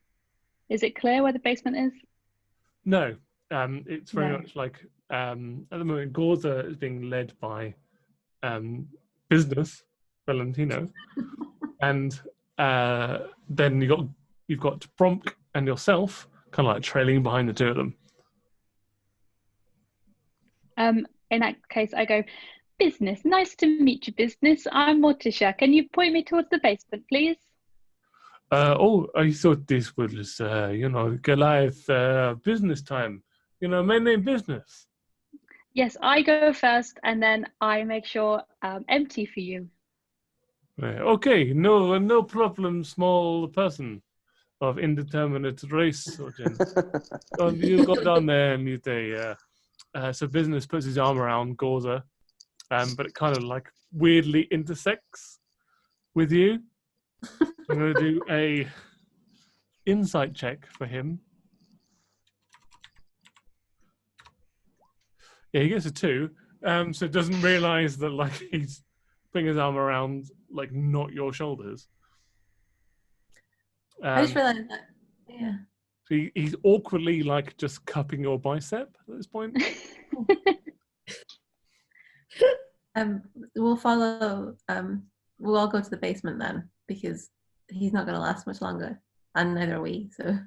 Is it clear where the basement is? No, it's very No. much like at the moment Gorza is being led by business Valentino, and then you've got Bromk and yourself kind of like trailing behind the two of them. In that case, I go, business. Nice to meet you, business. I'm Morticia. Can you point me towards the basement, please? I thought this was, Goliath business time. My name business. Yes, I go first, and then I make sure empty for you. Okay, no problem, small person of indeterminate race or gender. You go down there and you say, so business puts his arm around Gorza, but it kind of like weirdly intersects with you. I'm going to do a insight check for him. Yeah, he gets a 2. So doesn't realize that like he's putting his arm around like not your shoulders. I just realized that. Yeah. So he's awkwardly like just cupping your bicep at this point. We'll follow. We'll all go to the basement then, because he's not going to last much longer, and neither are we. So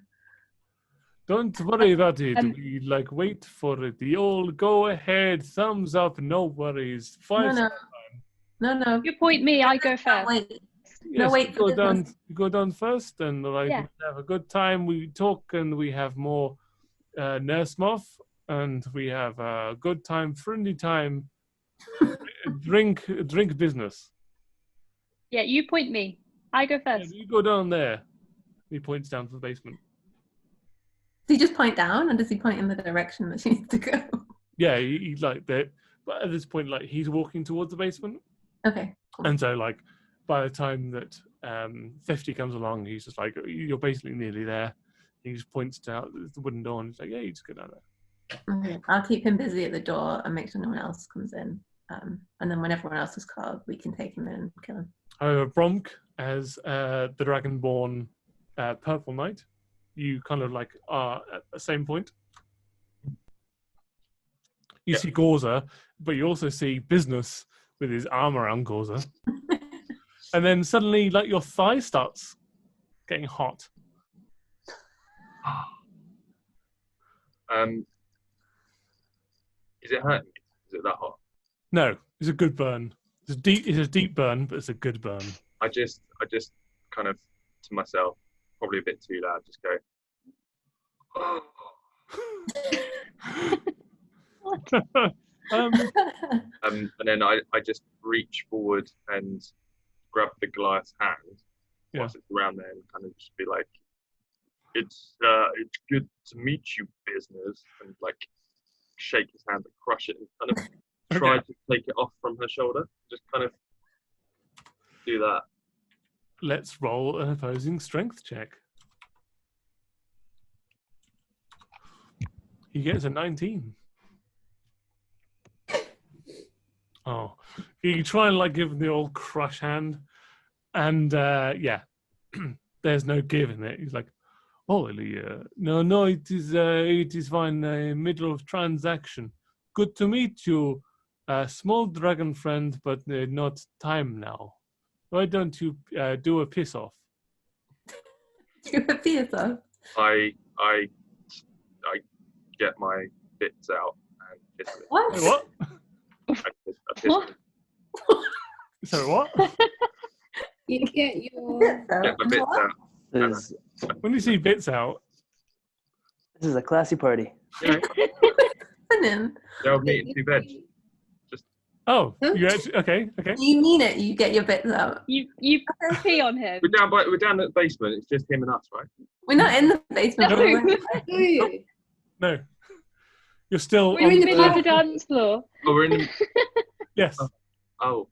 don't worry about it. We like wait for it. The old go ahead, thumbs up, no worries. No. You point me, I go first. Wait. Yes, no, wait. You go down first, and like Yeah. we have a good time. We talk, and we have more nurse moth, and we have a good time, friendly time. drink business. Yeah, you point me. I go Yeah, first. you go down there. He points down to the basement. Does he just point down, or does he point in the direction that she needs to go? Yeah, he like that. But at this point, like he's walking towards the basement, Okay. Cool. and so like by the time that 50 comes along, he's just like, you're basically nearly there. He just points out the wooden door, and he's like, yeah, you just go down there. Okay. I'll keep him busy at the door and make sure no one else comes in. And then when everyone else is called, we can take him in and kill him. However, Bromk, as the Dragonborn Purple Knight, you kind of like are at the same point. You see Gorza, but you also see Business with his arm around Gorza. And then suddenly, like, your thigh starts getting hot. Is it hurting me? Is it that hot? No, it's a good burn. It's a deep burn, but it's a good burn. I just kind of to myself, probably a bit too loud, just go. And then I just reach forward and grab the Goliath's hand whilst it's around there and kind of just be like, it's good to meet you, business, and like shake his hand and crush it and kind of try to take it off from her shoulder. Just kind of do that. Let's roll an opposing strength check. He gets a 19. Oh, you try and like give him the old crush hand, and there's no give in it. He's like, "Oh, Ellie, no, it is fine. Middle of transaction. Good to meet you, small dragon friend, but not time now. Why don't you do a piss off?" Do a piss off. I get my bits out and piss it. What? Wait, what? I piss What? it. So what? You get your. Get my bits out. This When you see bits out, is a classy party. Yeah, Happening? they'll meet in 2 beds. oh, Huh? you actually okay. You mean it? You get your bits out. You pee on him. We're down at the basement. It's just him and us, right? We're not in the basement. No. we're- No, you're still. We're in the on middle of the dance floor. Oh, we're in the. Yes, Oh,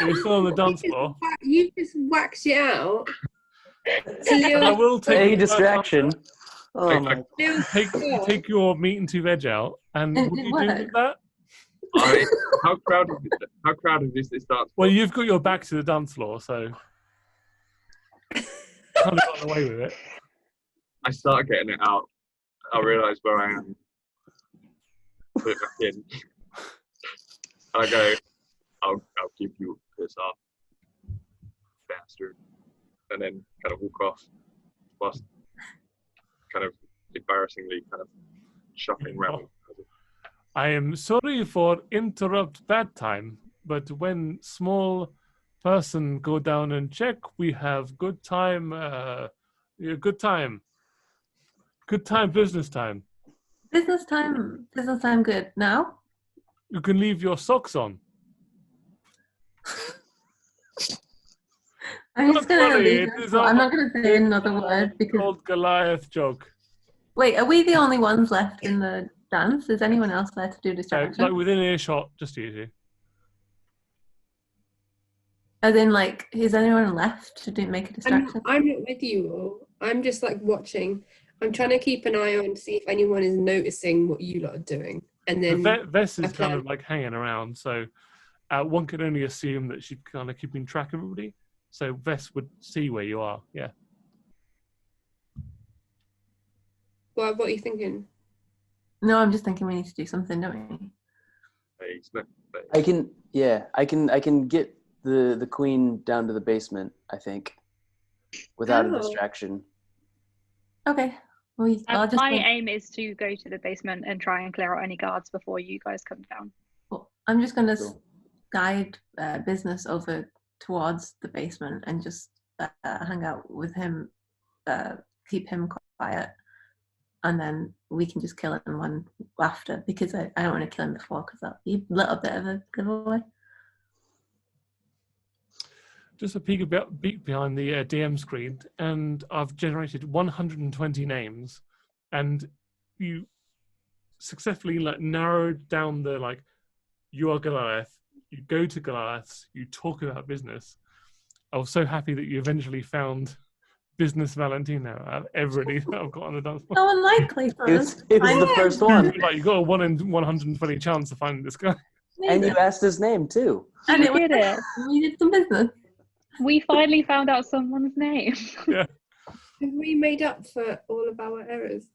you're still on the dance floor. You just waxed it out. So And I you're will take A the first distraction. answer. Oh my. still Take your meat and 2 veg out, and And what it do you do with worked. that? How crowded is this dance? Well, you've got your back to the dance floor, so kind of got away with it. I start getting it out. I realise where I am. Put it back in. I go, I'll give you a piss off, bastard. And then kind of walk off whilst kind of embarrassingly kind of shuffling around. I am sorry for interrupt bad time, but when small person go down and check, we have good time, good time, business time. Business time good. Now? You can leave your socks on. I'm just going to Don't worry, leave it it. is I'm all- not going to say another word because... Old Goliath joke. Wait, are we the only ones left in the dance? Is anyone else there to do So, distraction? like within earshot, just you two. As in, like, is anyone left to make a distraction? I'm not with you all. I'm just like watching. I'm trying to keep an eye on to see if anyone is noticing what you lot are doing. And then Vess is I kind plan- of like hanging around, so one could only assume that she's kind of keeping track of everybody. So Vess would see where you are. Yeah. what are you thinking? No, I'm just thinking we need to do something, don't we? I can get the queen down to the basement, I think, without a Oh. distraction. Okay. Well, I'll just My aim is to go to the basement and try and clear out any guards before you guys come down. I'm just going to Cool. guide business over towards the basement and just hang out with him, keep him quiet, and then we can just kill him one after, because I don't want to kill him before because that'll be a little bit of a giveaway. Just a peek behind the DM screen, and I've generated 120 names, and you successfully narrowed down the you are Goliath. You go to Goliaths. You talk about business. I was so happy that you eventually found Business Valentino out of everybody that I've got on the dance floor. So unlikely for It us. was the first one. You got a 1 in 120 chance of finding this guy. And you asked his name, too. And We did it. we did some business. We finally found out someone's name. Have we made up for all of our errors?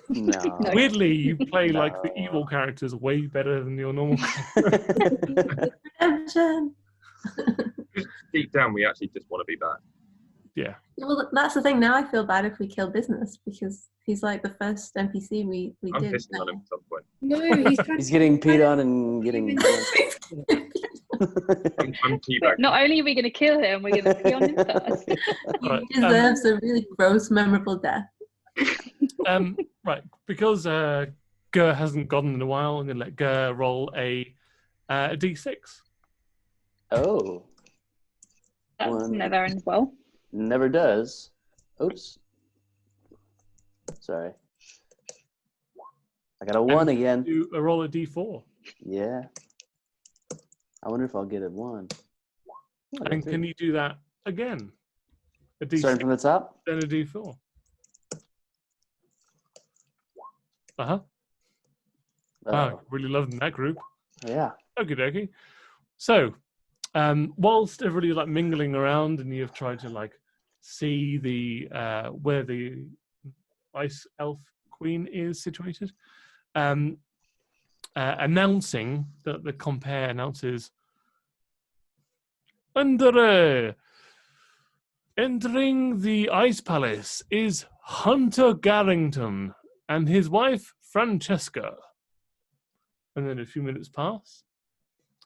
No. Weirdly, you play the No. evil characters way better than your normal. Redemption. Deep down, we actually just want to be bad. Yeah. Well, that's the thing. Now I feel bad if we kill business because he's like the first NPC we I'm did. pissing on him at some point. No, he's trying He's getting peed on and getting... I'm teabagging. Not only are we going to kill him, we're going to pee on him first. Right, He deserves a really gross, memorable death. Right, because Gur hasn't gotten in a while, I'm going to let Gur roll a d6. Oh, That One. never ends well. never does. Oops. Sorry. I got a 1 again. Do a roll a d4. Yeah. I wonder if I'll get a 1. Oh, I got And 3. can you do that again? A d6, Starting from the top? then a d4. Uh-huh. Wow, really loving that group. Yeah. Okie dokie. So, whilst everybody's mingling around and you've tried to see the where the ice elf queen is situated, announcing that the compare announces entering the ice palace is Hunter Garrington and his wife Francesca. And then a few minutes pass.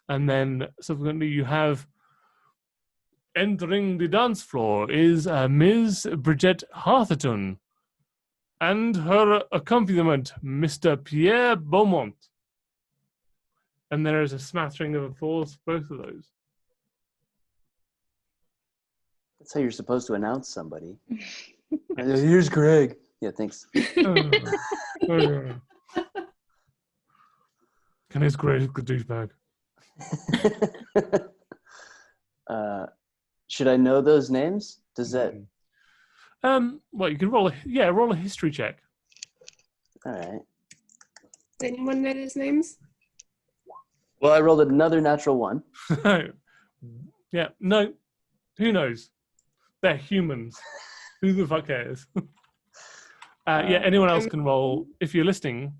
And then subsequently you have entering the dance floor is Ms. Bridget Hartherton and her accompaniment, Mr. Pierre Beaumont. And there is a smattering of applause for both of those. That's how you're supposed to announce somebody. Here's Greg. Yeah, thanks. Can his great douchebag? Should I know those names? Does that... Well, you can roll a history check. All right. Does anyone know those names? Well, I rolled another natural 1. Yeah, no. Who knows? They're humans. Who the fuck cares? Yeah, anyone else can roll. If you're listening,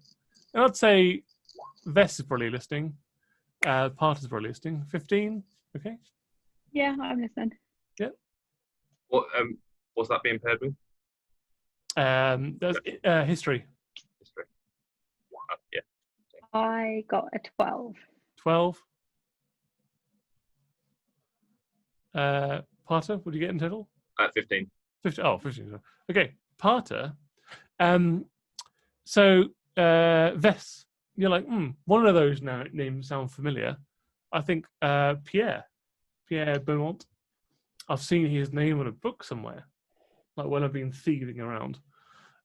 and I'd say Vess is probably listening. Part is probably listening. 15, okay? Yeah, I'm listening. What what's that being paired with? There's history. History. Yeah. I got a 12. 12. Parter, what do you get in total? 15. 15. Oh, 15. Okay, Parter. So, Vess, you're like, one of those names sound familiar. I think Pierre Beaumont. I've seen his name on a book somewhere, like when I've been thieving around.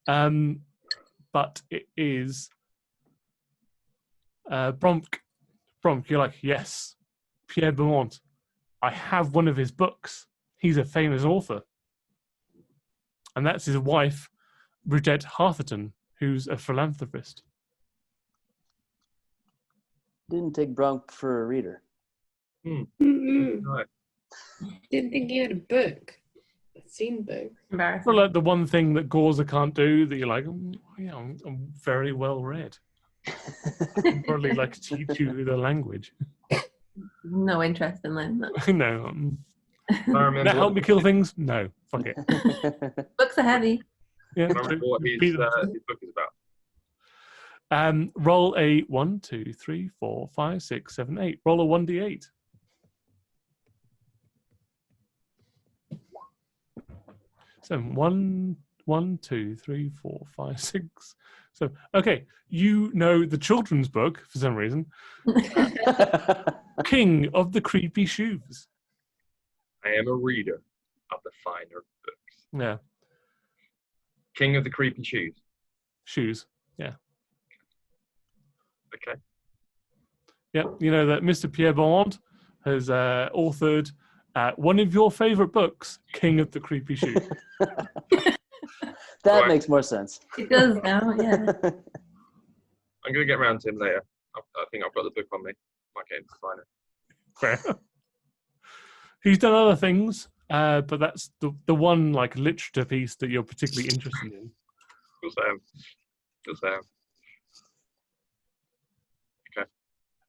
But it is Bromk. Bromk, you're like, yes, Pierre Beaumont. I have one of his books. He's a famous author. And that's his wife, Bridget Hartherton, who's a philanthropist. Didn't take Bronk for a reader. Right. Didn't think you had a book. I've seen books. Embarrassing. Well, like the one thing that Gorza can't do that you're like, yeah, I'm very well read. I can probably like teach you the language. No interest in learning that. No. I remember That help me kill things? No. Fuck it. Books are heavy. Yeah. I remember what his book is about. Roll a 1, 2, 3, 4, 5, 6, 7, 8. Roll a 1d8. So 1, 2, 3, 4, 5, 6. So okay, you know the children's book for some reason. King of the Creepy Shoes. I am a reader of the finer books. Yeah, King of the Creepy Shoes. shoes. Yeah, Okay. yeah. You know that Mr. Pierre Beaumont has authored one of your favorite books, King of the Creepy Shoes. That Right. makes more sense. It does now, yeah. I'm going to get around to him later. I think I've got the book on me. Might get him to sign it. Fair. He's done other things, but that's the one like literature piece that you're particularly interested in. You'll say him. You'll say him.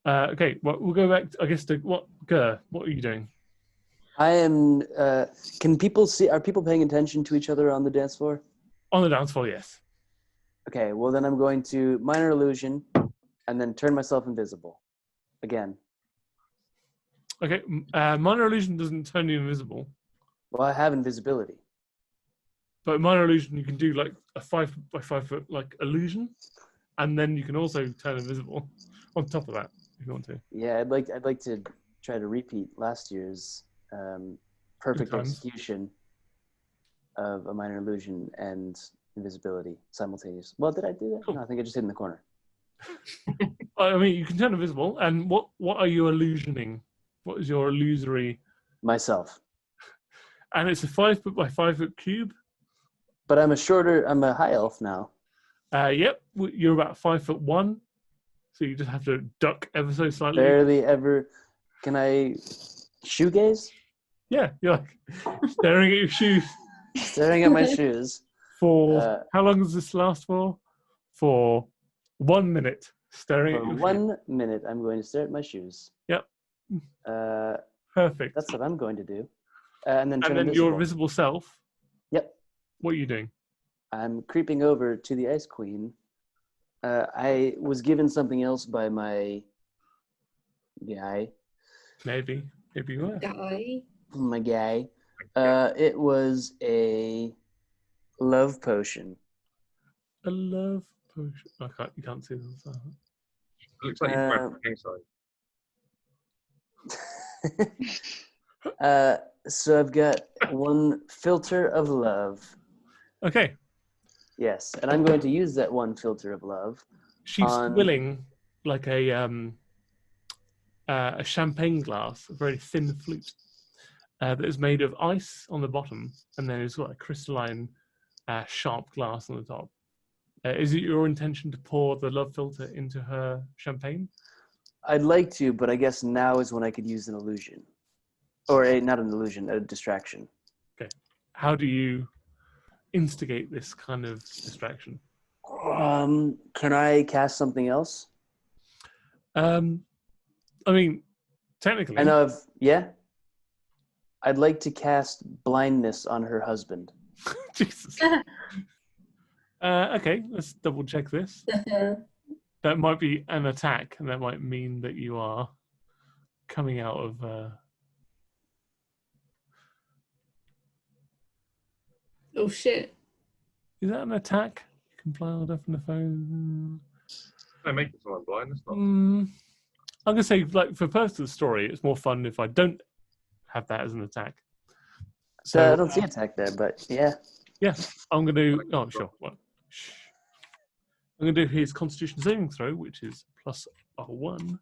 Okay, well, we'll go back, I guess, to what are you doing? I am. Can people see? Are people paying attention to each other on the dance floor? On the dance floor, yes. Okay. Well, then I'm going to minor illusion, and then turn myself invisible, again. Okay, minor illusion doesn't turn you invisible, Well, I have invisibility. but minor illusion you can do like a 5 by 5 foot like illusion, and then you can also turn invisible on top of that if you want to. Yeah, I'd like to try to repeat last year's perfect times. execution of a minor illusion and invisibility simultaneous. Well, did I do that? Cool. No, I think I just hid in the corner. I mean, you can turn invisible, and what are you illusioning? What is your illusory? Myself. And it's a 5 foot by 5 foot cube. But I'm a high elf now. Yep, you're about 5'1", so you just have to duck ever so slightly. Barely ever. Can I shoegaze? Yeah, you're like staring at your shoes Staring at my shoes. for how long does this last for? For 1 minute, staring For at your 1 minute, I'm going to stare at my shoes. Yep. Uh, Perfect. that's what I'm going to do. And then turn And then invisible. your visible self. Yep. What are you doing? I'm creeping over to the Ice Queen. I was given something else by my guy. Maybe you were. Guy. My guy. It was a love potion. A love potion. You can't see them. So. It looks like you've read the king side. So I've got one filter of love. Okay. Yes, and I'm going to use that one filter of love. She's swilling like a champagne glass, a very thin flute that is made of ice on the bottom, and then it's got a crystalline, sharp glass on the top. Is it your intention to pour the love filter into her champagne? I'd like to, but I guess now is when I could use an illusion. Not an illusion, a distraction. Okay. How do you instigate this kind of distraction? Can I cast something else? I mean, technically. I know yeah? I'd like to cast blindness on her husband. Jesus. Okay, let's double check this. That might be an attack, and that might mean that you are coming out of... Oh shit. Is that an attack? You can fly on the phone. Can I make someone blind? That's not... I'm going to say, like, for purpose of the story, it's more fun if I don't have that as an attack. So I don't see attack there, but yeah. Yeah, I'm going to... Oh, sure. What? I'm going to do his Constitution saving throw, which is plus a 1.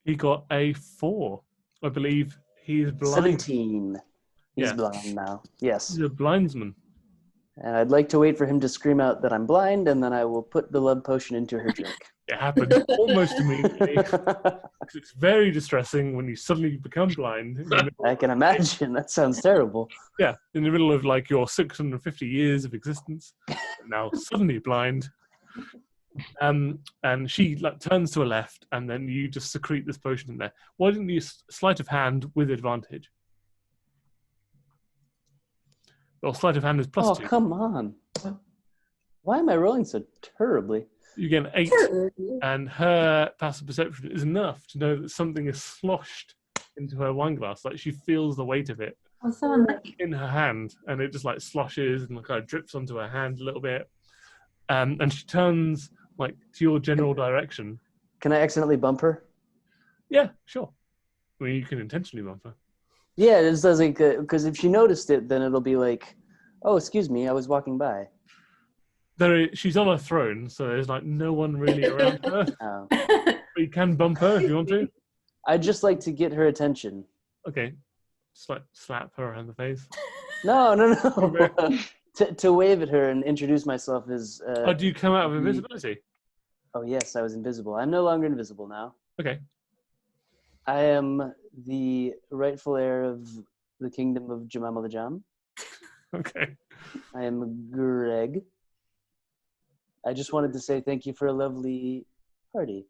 He got a 4. I believe he is blind. 17. He's blind now. Yes. He's a blindsman. And I'd like to wait for him to scream out that I'm blind, and then I will put the love potion into her drink. It happens almost immediately. It's very distressing when you suddenly become blind. I can imagine. That sounds terrible. Yeah, in the middle of like your 650 years of existence, now suddenly blind. And she like turns to her left, and then you just secrete this potion in there. Why didn't you sleight of hand with advantage? Well, sleight of hand is plus 2. Oh, come on. Why am I rolling so terribly? You get an 8, and her passive perception is enough to know that something is sloshed into her wine glass. Like she feels the weight of it in her hand, and it just like sloshes and kind of drips onto her hand a little bit. And she turns like to your general direction. Can I accidentally bump her? Yeah, sure. I mean, you can intentionally bump her. Yeah, it just doesn't, because if she noticed it, then it'll be like, oh, excuse me, I was walking by. She's on a throne, so there's like no one really around her. Oh. But you can bump her if you want to. I'd just like to get her attention. Okay. Just like slap her around the face. No. to wave at her and introduce myself as... oh, do you come out of invisibility? Oh, yes, I was invisible. I'm no longer invisible now. Okay. I am the rightful heir of the kingdom of Jamamalajam. Okay. I am Greg. I just wanted to say thank you for a lovely party.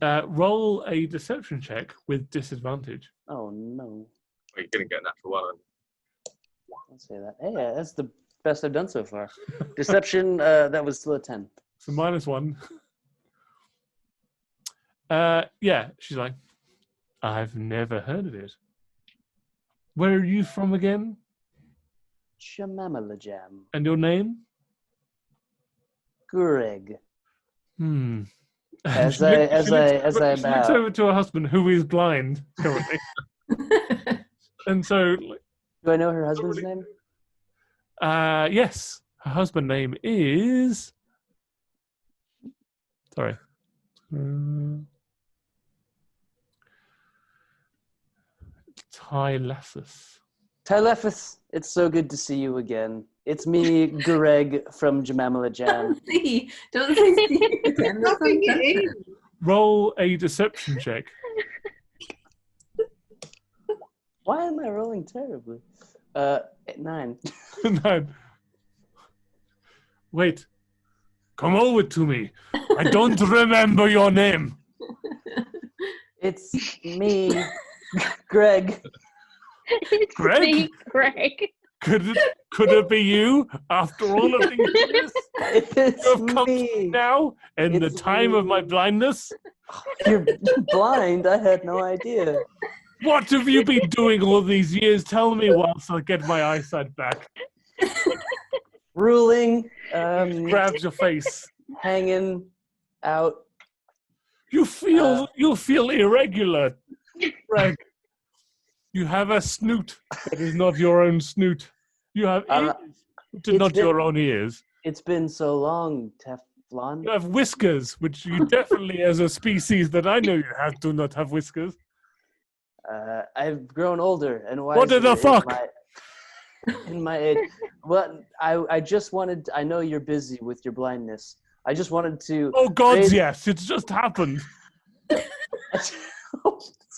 Roll a deception check with disadvantage. Oh, no. You're going to get a natural one. Don't say that. Hey, that's the best I've done so far. Deception, that was still a 10. So -1. Yeah, she's like, I've never heard of it. Where are you from again? Jamamalajam. And your name? Greg. As She looks over to her husband, who is blind currently. And so... Do I know her husband's name? Yes. Her husband's name is... Sorry. Tylephus, it's so good to see you again. It's me, Greg from Jamamalajam. Don't say again. Roll a deception check. Why am I rolling terribly? 9. 9. Wait. Come over to me. I don't remember your name. It's me, Greg. It's Greg? me, Greg. Could it be you after all of these years? It's You have come to me. me now in the It's time of my me. blindness? You're blind? I had no idea. What have you been doing all these years? Tell me whilst I get my eyesight back. Ruling, Grabs your face. hanging out. You feel irregular, Greg. You have a snoot that is not your own snoot. You have ears that are not your own ears. It's been so long, Teflon. You have whiskers, which you definitely, as a species that I know you have, do not have whiskers. I've grown older and wiser. What the fuck? In my age. Well, I just wanted... I know you're busy with your blindness. I just wanted to... Oh, God, yes. It's just happened. It's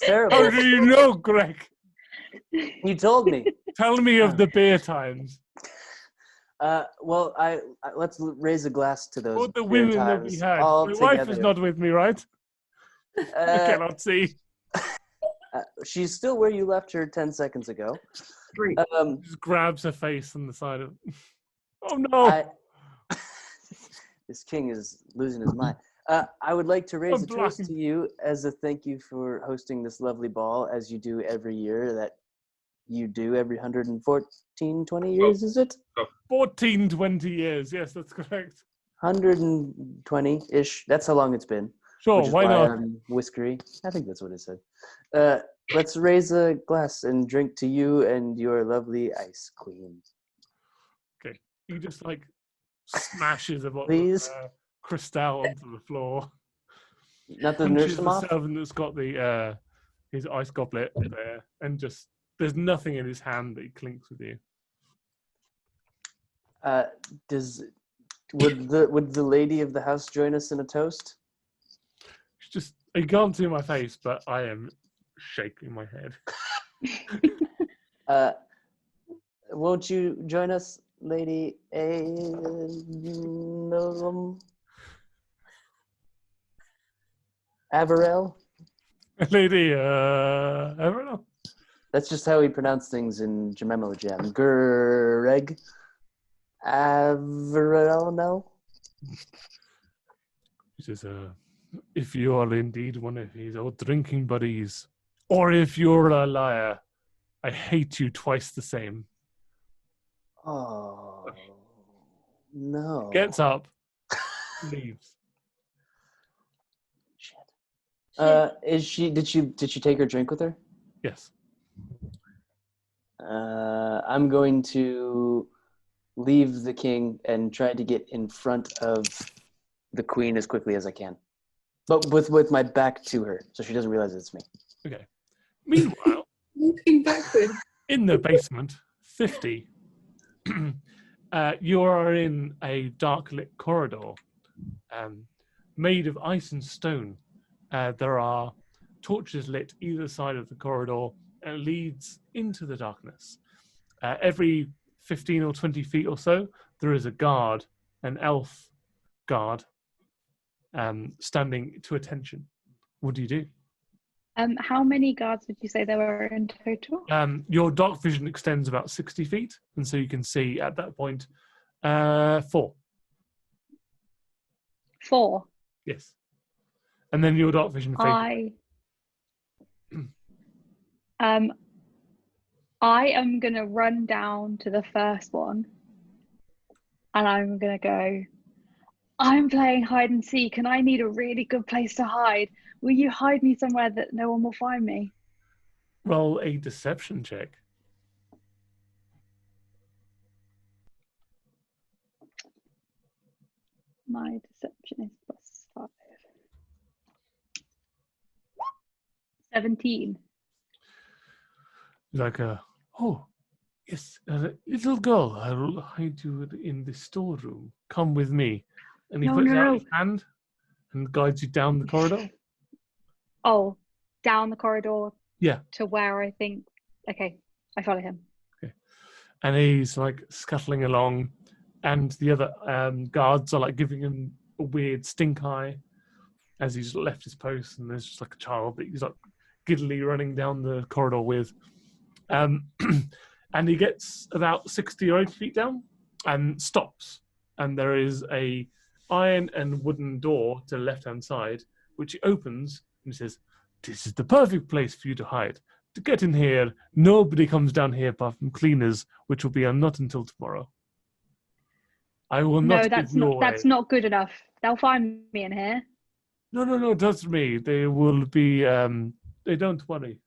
terrible. How do you know, Greg? You told me. Tell me of the beer times. Well, let's raise a glass to those. Or the beer women that we times had. all My wife is together. not with me, right? I cannot see. She's still where you left her 10 seconds ago. Drink. Just grabs her face on the side of. Oh no! This king is losing his mind. I would like to raise I'm a toast blind. to you as a thank you for hosting this lovely ball, as you do every year. That you do every 114, 20 years, is it? 14, 20 years. Yes, that's correct. 120-ish. That's how long it's been. Sure, Which is why not? I'm whiskery. I think that's what it said. Let's raise a glass and drink to you and your lovely ice queen. Okay. He just like smashes a bottle Please? of Cristal onto the floor. Not the Punches nurse him the off? servant that's got the his ice goblet there, and just there's nothing in his hand that he clinks with you. Would the lady of the house join us in a toast? It's just you can't see my face, but I am shaking my head. Won't you join us, Lady Averell? Lady, I don't know. That's just how we pronounce things in Jamemo Jam. Greg Averell, no? He says, if you are indeed one of his old drinking buddies, or if you're a liar, I hate you twice the same. Oh, no. Gets up, leaves. Shit. Is she? Did she take her drink with her? Yes. I'm going to leave the king and try to get in front of the queen as quickly as I can, but with my back to her, so she doesn't realize it's me. Okay. Meanwhile, Walking backward. in the basement, 50, you are in a dark lit corridor made of ice and stone. There are torches lit either side of the corridor, and it leads into the darkness. Every 15 or 20 feet or so, there is a guard, an elf guard, standing to attention. What do you do? How many guards would you say there were in total? Your dark vision extends about 60 feet, and so you can see at that point 4. 4. Yes. And then your dark vision fades. I am going to run down to the first one, and I'm going to go, I'm playing hide and seek, and I need a really good place to hide. Will you hide me somewhere that no one will find me? Roll a deception check. My deception is +5. 17. Like oh, yes, little girl, I will hide you in the storeroom. Come with me. And he puts out his hand and guides you down the corridor. Oh, down the corridor? Yeah. To where I think... Okay, I follow him. Okay. And he's like scuttling along, and the other guards are like giving him a weird stink eye as he's left his post, and there's just like a child that he's like giddily running down the corridor with. And he gets about 60 or 80 feet down and stops. And there is a iron and wooden door to the left-hand side, which he opens and he says, "This is the perfect place for you to hide. To get in here, nobody comes down here apart from cleaners, which will be not until tomorrow. I will not give you away." That's not good enough. They'll find me in here. No, trust me. They will be, they don't worry.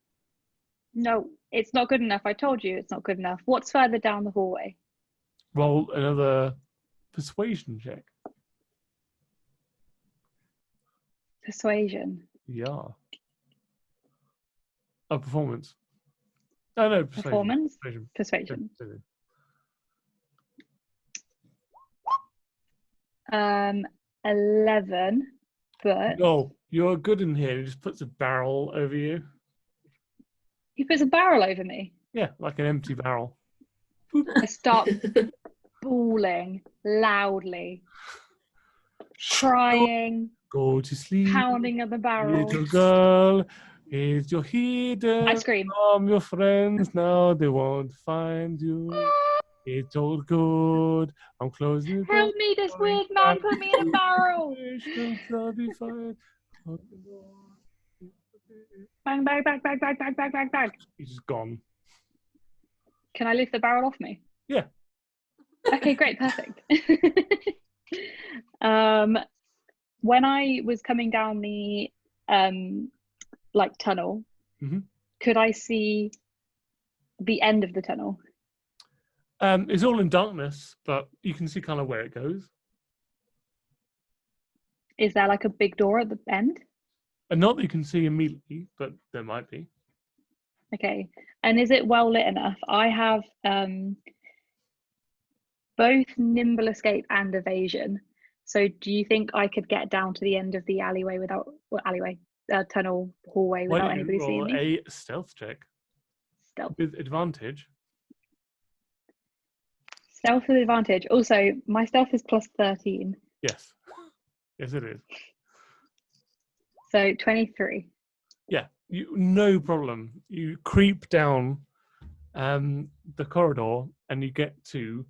No, it's not good enough. I told you it's not good enough. What's further down the hallway? Roll another persuasion check. Persuasion. Yeah. Oh, performance. Oh, no, persuasion. Persuasion. 11, but... No, You're good in here. He just puts a barrel over you. He puts a barrel over me. Yeah, like an empty barrel. I start bawling loudly, crying, Go to sleep. pounding at the barrel. Little girl, is your hidden I scream. from your friends now? They won't find you. It's all good. I'm closing the door. Help me, this weird man put me in a barrel. Bang, bang, bang, bang, bang, bang, bang, bang, bang. He's just gone. Can I lift the barrel off me? Yeah. Okay, great, perfect. When I was coming down the like tunnel, could I see the end of the tunnel? It's all in darkness, but you can see kind of where it goes. Is there like a big door at the end? And not that you can see immediately, but there might be. Okay. And is it well lit enough? I have both nimble escape and evasion. So do you think I could get down to the end of the alleyway without tunnel hallway Why without don't you anybody seeing roll me? a stealth check Stealth. with advantage? Stealth with advantage. Also, my stealth is plus 13. Yes. Yes, it is. So 23. Yeah, no problem. You creep down the corridor and you get to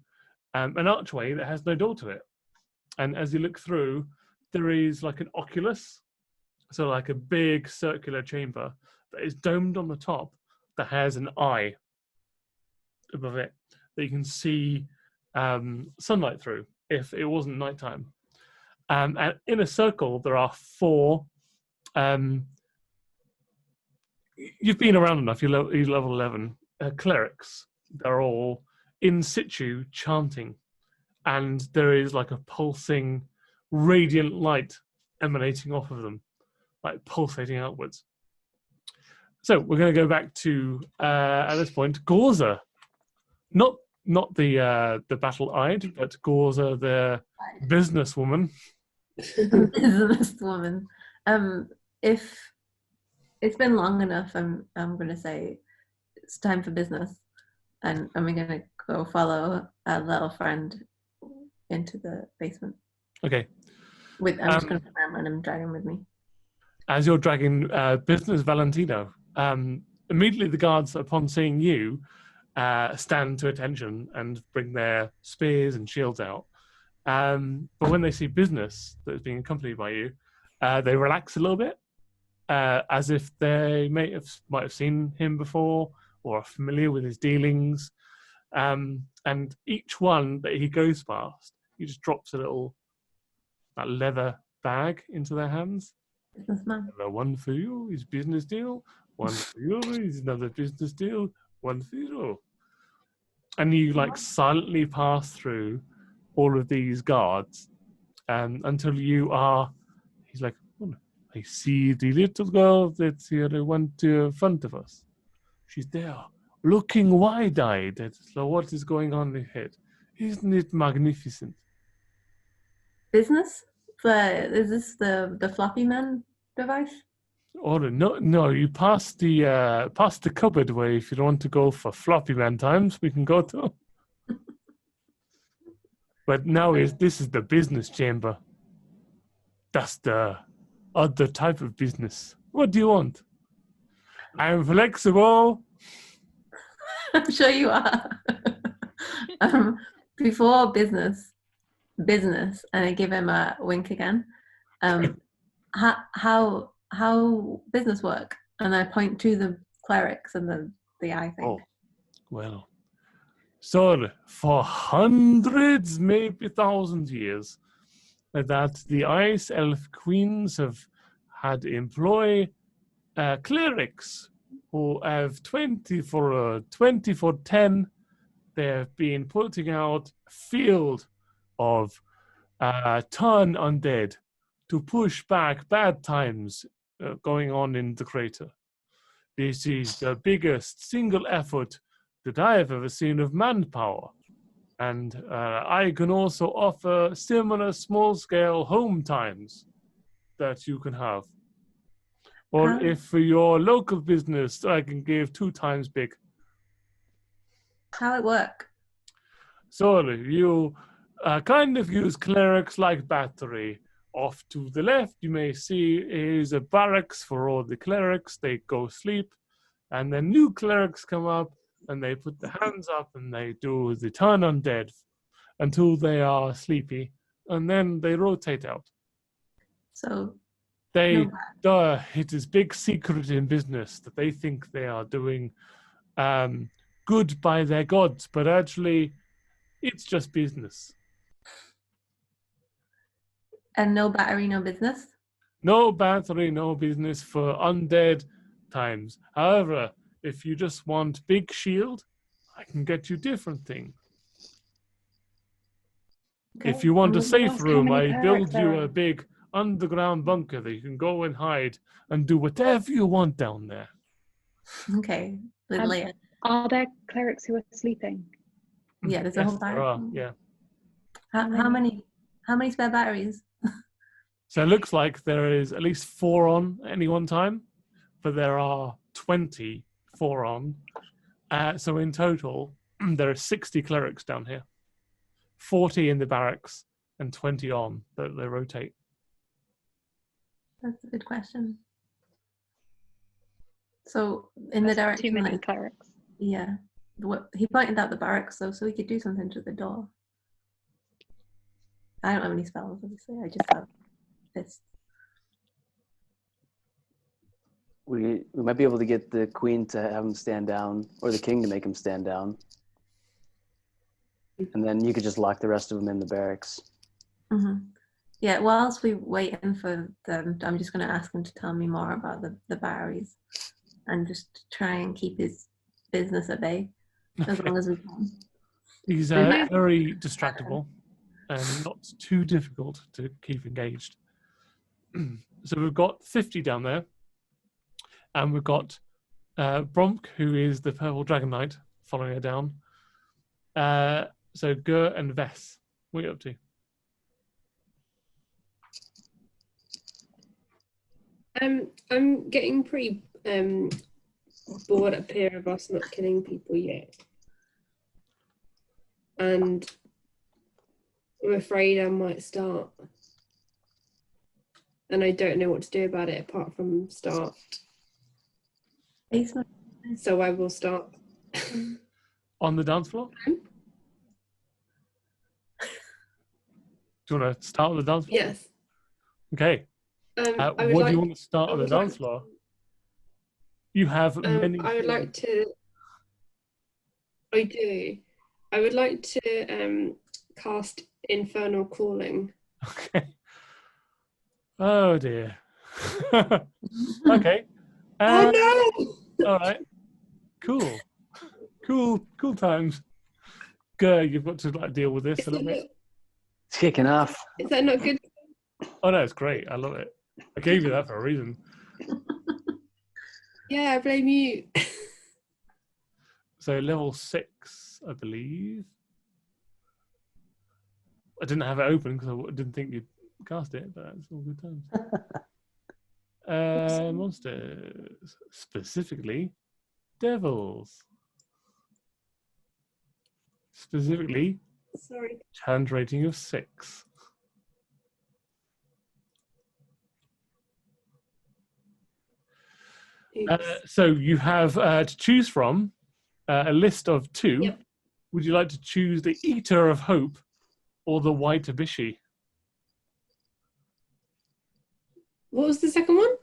an archway that has no door to it. And as you look through, there is like an oculus, so like a big circular chamber that is domed on the top that has an eye above it that you can see sunlight through if it wasn't nighttime. And in a circle, there are 4. You've been around enough. You're level 11. Clerics. They're all in situ chanting, and there is like a pulsing, radiant light emanating off of them, like pulsating outwards. So we're going to go back to at this point, Gorza, not the battle-eyed, but Gorza, the businesswoman. Businesswoman. If it's been long enough, I'm going to say it's time for business, and I'm going to go follow a little friend into the basement. Okay. I'm just going to put my random dragon with me. As you're dragging business Valentino, immediately the guards, upon seeing you, stand to attention and bring their spears and shields out. But when they see business that is being accompanied by you, they relax a little bit, as if they might have seen him before or are familiar with his dealings. And each one that he goes past, he just drops a little leather bag into their hands. Businessman. One for you is business deal. One for you is another business deal. One for you. And you silently pass through all of these guards until you are. He's like, oh, I see the little girl that's here. The one to front of us. She's there, looking wide-eyed at what is going on in her head. Isn't it magnificent? Business? Is this the floppy man device? Oh no! You pass the cupboard where if you don't want to go for floppy man times, we can go to. But now this is the business chamber. That's the other type of business. What do you want? I'm flexible. I'm sure you are. Before business, and I give him a wink again. How business work? And I point to the clerics and the eye thing. Oh, well, so for hundreds, maybe thousands years, that the Ice Elf Queens have had employ clerics who have 24/10. They have been putting out a field of turn undead to push back bad times going on in the crater. This is the biggest single effort that I have ever seen of manpower. And I can also offer similar small-scale home times that you can have. Or How- if for your local business, I can give 2 times big. How it work? So you kind of use clerics like battery. Off to the left, you may see is a barracks for all the clerics. They go sleep, and then new clerics come up, and they put the hands up, and they do the turn undead until they are sleepy, and then they rotate out. So They, no, it is big secret in business that they think they are doing good by their gods, but actually, it's just business. and no battery, no business. No battery, no business for undead times. However, if you just want big shield, I can get you different things. If Okay. you want a Ask safe how room, many I clerics build there you are. a big underground bunker that you can go and hide and do whatever you want down there. Okay. With Um, layer. Are there clerics who are sleeping? Yeah, there's a Yes, whole there battery. are, yeah. How many spare batteries? So it looks like there is at least 4 on at any one time, but there are 24 on. So in total, there are 60 clerics down here. 40 in the barracks and 20 on that they rotate. That's a good question. So in the That's too direction, many like, clerics. yeah, he pointed out the barracks, so we could do something to the door. I don't have any spells, obviously. I just have this. We might be able to get the queen to have him stand down, or the king to make him stand down, and then you could just lock the rest of them in the barracks. Mm-hmm. Yeah, whilst we're waiting for them, I'm just going to ask him to tell me more about the batteries and just try and keep his business at bay as long as we can. He's Yeah. very distractible and not too difficult to keep engaged. So we've got 50 down there, and we've got Bromk, who is the purple dragon knight, following her down. So Gur and Vess, what are you up to? I'm getting pretty bored up here of us not killing people yet, and I'm afraid I might start, and I don't know what to do about it apart from start. Basement. So I will start. On the dance floor? Do you want to start on the dance floor? Yes. Okay. I would What like, do you want to start I on the would like- dance floor? You have many I would like things. to. I do. I would like to cast Infernal Calling. Okay. Oh dear. Okay. Oh no! All right. Cool. Cool times. Gur, you've got to like deal with this Is a little that, bit. It's kicking off. is that not good? Oh no, it's great. I love it. I gave you that for a reason. Yeah, I blame you. So level 6, I believe. I didn't have it open because I didn't think you'd cast it, but it's all good times. Monsters, specifically devils. Specifically, Sorry. challenge rating of 6. Oops. So you have to choose from a list of 2. Yep. Would you like to choose the Eater of Hope or the White Abishi? What was the second one?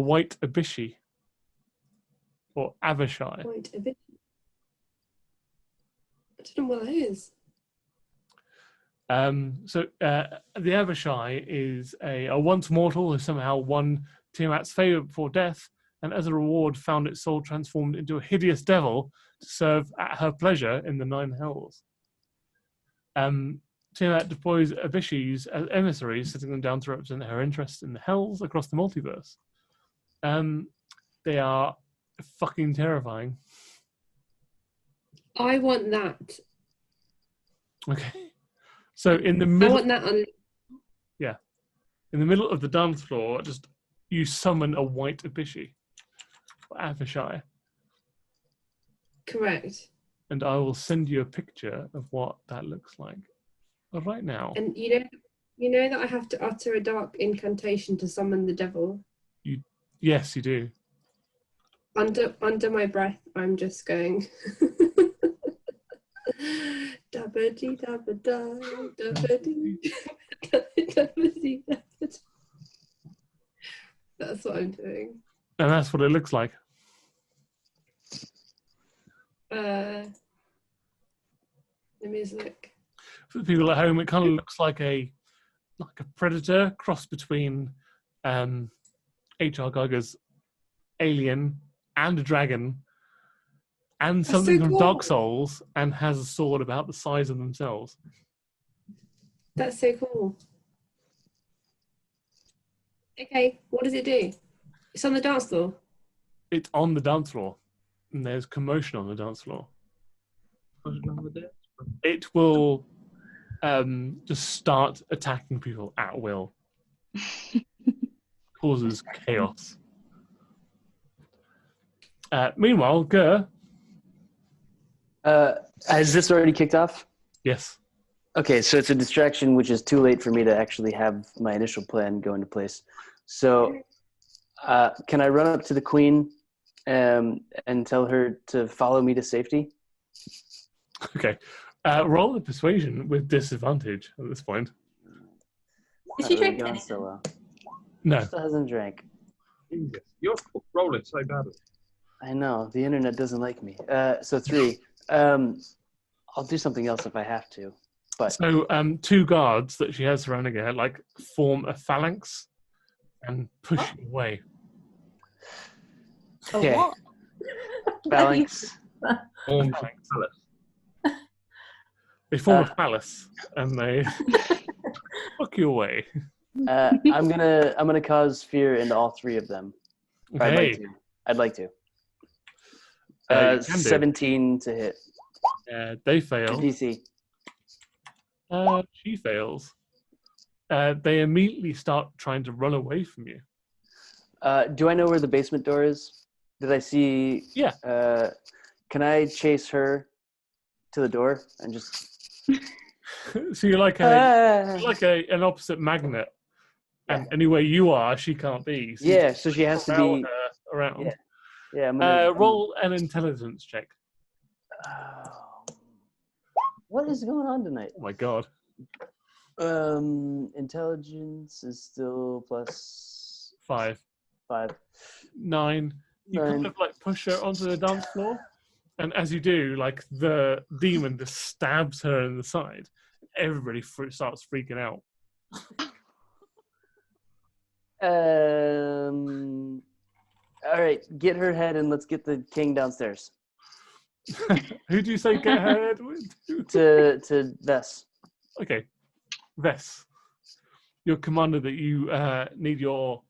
White Abishi or Avishai. Wait, a bit. I don't know what that is. So the Avishai is a once mortal who somehow won Tiamat's favor before death, and as a reward found its soul transformed into a hideous devil to serve at her pleasure in the 9 hells. Tiamat deploys Abishis as emissaries, setting them down to represent her interests in the hells across the multiverse. They are fucking terrifying. I want that. Okay. So in the I middle, want that. in the middle of the dance floor, just you summon a white Abishi, Avishai. Correct. And I will send you a picture of what that looks like right now. And you know that I have to utter a dark incantation to summon the devil. Yes, you do. Under my breath, I'm just going. Dabba-dee, dabba-da, dabba-dee, dabba-dee, dabba-da. That's what I'm doing. And that's what it looks like. Let me just look. For the people at home, it kind of looks like a predator cross between H.R. Geiger's Alien and a dragon and That's something so from cool. Dark Souls, and has a sword about the size of themselves. That's so cool. Okay, what does it do? It's on the dance floor. It's on the dance floor, and there's commotion on the dance floor. It will just start attacking people at will. Causes chaos. Meanwhile, Gur. Has this already kicked off? Yes. Okay, so it's a distraction, which is too late for me to actually have my initial plan go into place. So can I run up to the queen and tell her to follow me to safety? Okay. Roll a persuasion with disadvantage at this point. Did she Not really drink going anything? so well. No. Still hasn't drank. Jesus, you're rolling so badly. I know, the internet doesn't like me. So 3. I'll do something else if I have to. But So two guards that she has surrounding her form a phalanx and push you away. okay, what? phalanx. Form phalanx. They form a phallus and they fuck you away. I'm gonna cause fear into all 3 of them. Okay. I'd like to. You can do. 17 to hit. They fail. DC. She fails. They immediately start trying to run away from you. Do I know where the basement door is? Did I see? Yeah. Can I chase her to the door and just? So you're like an opposite magnet, and anywhere you are, she can't be. So Yeah, so she has to propel be her around. Yeah. Yeah, I'm gonna Roll an intelligence check. What is going on tonight? Oh my god. Intelligence is still plus 5. 5. 9. You kind of push her onto the dance floor, and as you do, the demon just stabs her in the side. Everybody starts freaking out. All right, get her head and let's get the king downstairs. Who do you say get her head with? to Vess. Okay, Vess. Your commander that you need your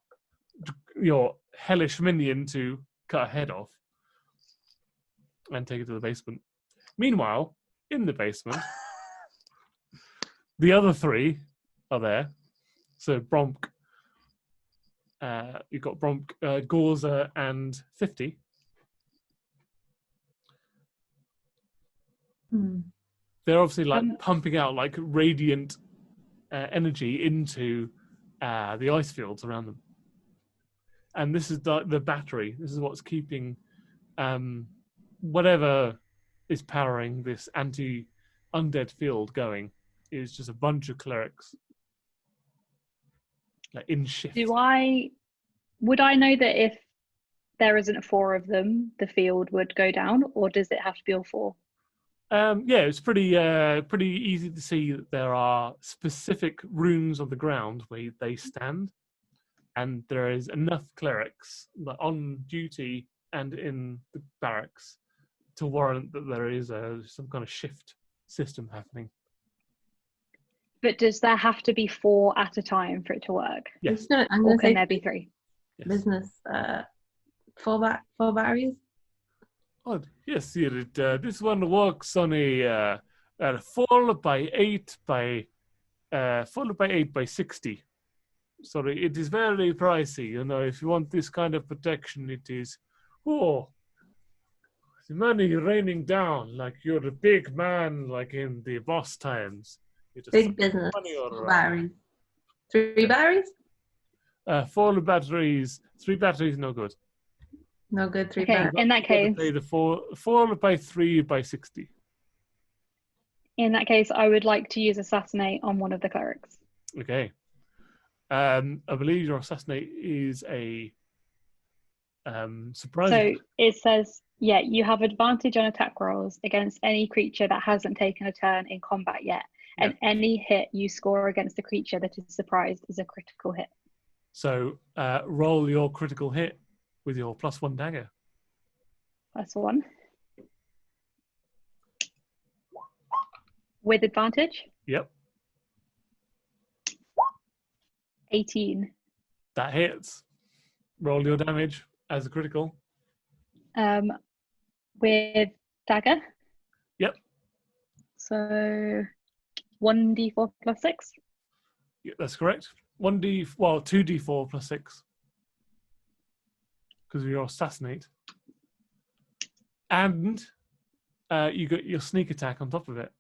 hellish minion to cut her head off and take it to the basement. Meanwhile, in the basement, the other 3 are there. So Bromk, you've got Bromk, Gorza, and 50. They're obviously pumping out radiant energy into the ice fields around them. And this is the battery. This is what's keeping whatever is powering this anti-undead field going. Is just a bunch of clerics in shift. Would I know that if there isn't 4 of them, the field would go down, or does it have to be all 4? Yeah, it's pretty easy to see that there are specific runes on the ground where they stand, and there is enough clerics on duty and in the barracks to warrant that there is some kind of shift system happening. But does there have to be 4 at a time for it to work? Yes. I'm Or gonna can say there be 3? Yes. business. 4 batteries. Oh, yes, this one works on a 4 by 8 by 4 by 8 by 60 sorry, it is very pricey. You know, if you want this kind of protection, it is, the money raining down like you're a big man, like in the boss times. You just Big business. money all around. Batteries. 3 batteries? 4 batteries. 3 batteries, no good. No good. 3 Okay, batteries. in that case, Play the 4 by 3 by 60. in that case, I would like to use assassinate on one of the clerics. Okay. I believe your assassinate is a surprise. So it says, yeah, you have advantage on attack rolls against any creature that hasn't taken a turn in combat yet. And any hit you score against the creature that is surprised is a critical hit. So roll your critical hit with your +1 dagger. +1. With advantage? Yep. 18. That hits. Roll your damage as a critical. With dagger? Yep. So 1d4 + 6? Yeah, that's correct. 2d4 + 6. Because of your assassinate. And you got your sneak attack on top of it.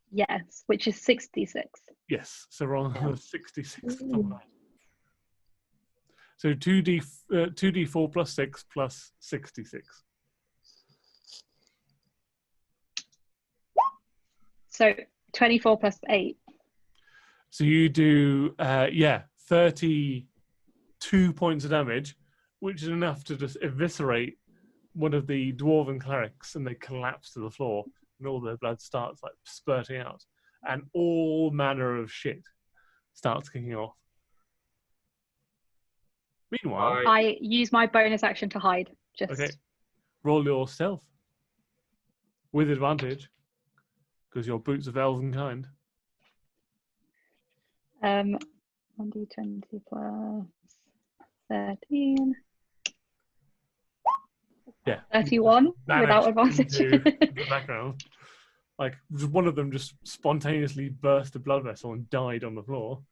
Yes, which is 66. Yes, so roll another 66 on top of that. So 2d4 + 6 + 66. So 24 + 8. So you do 32 points of damage, which is enough to just eviscerate one of the dwarven clerics, and they collapse to the floor, and all their blood starts like spurting out, and all manner of shit starts kicking off. Meanwhile, I use my bonus action to hide. okay, roll your stealth with advantage because your boots of elven kind. 1d20 + 13. Yeah. 31 without advantage. Into the background. Like one of them just spontaneously burst a blood vessel and died on the floor.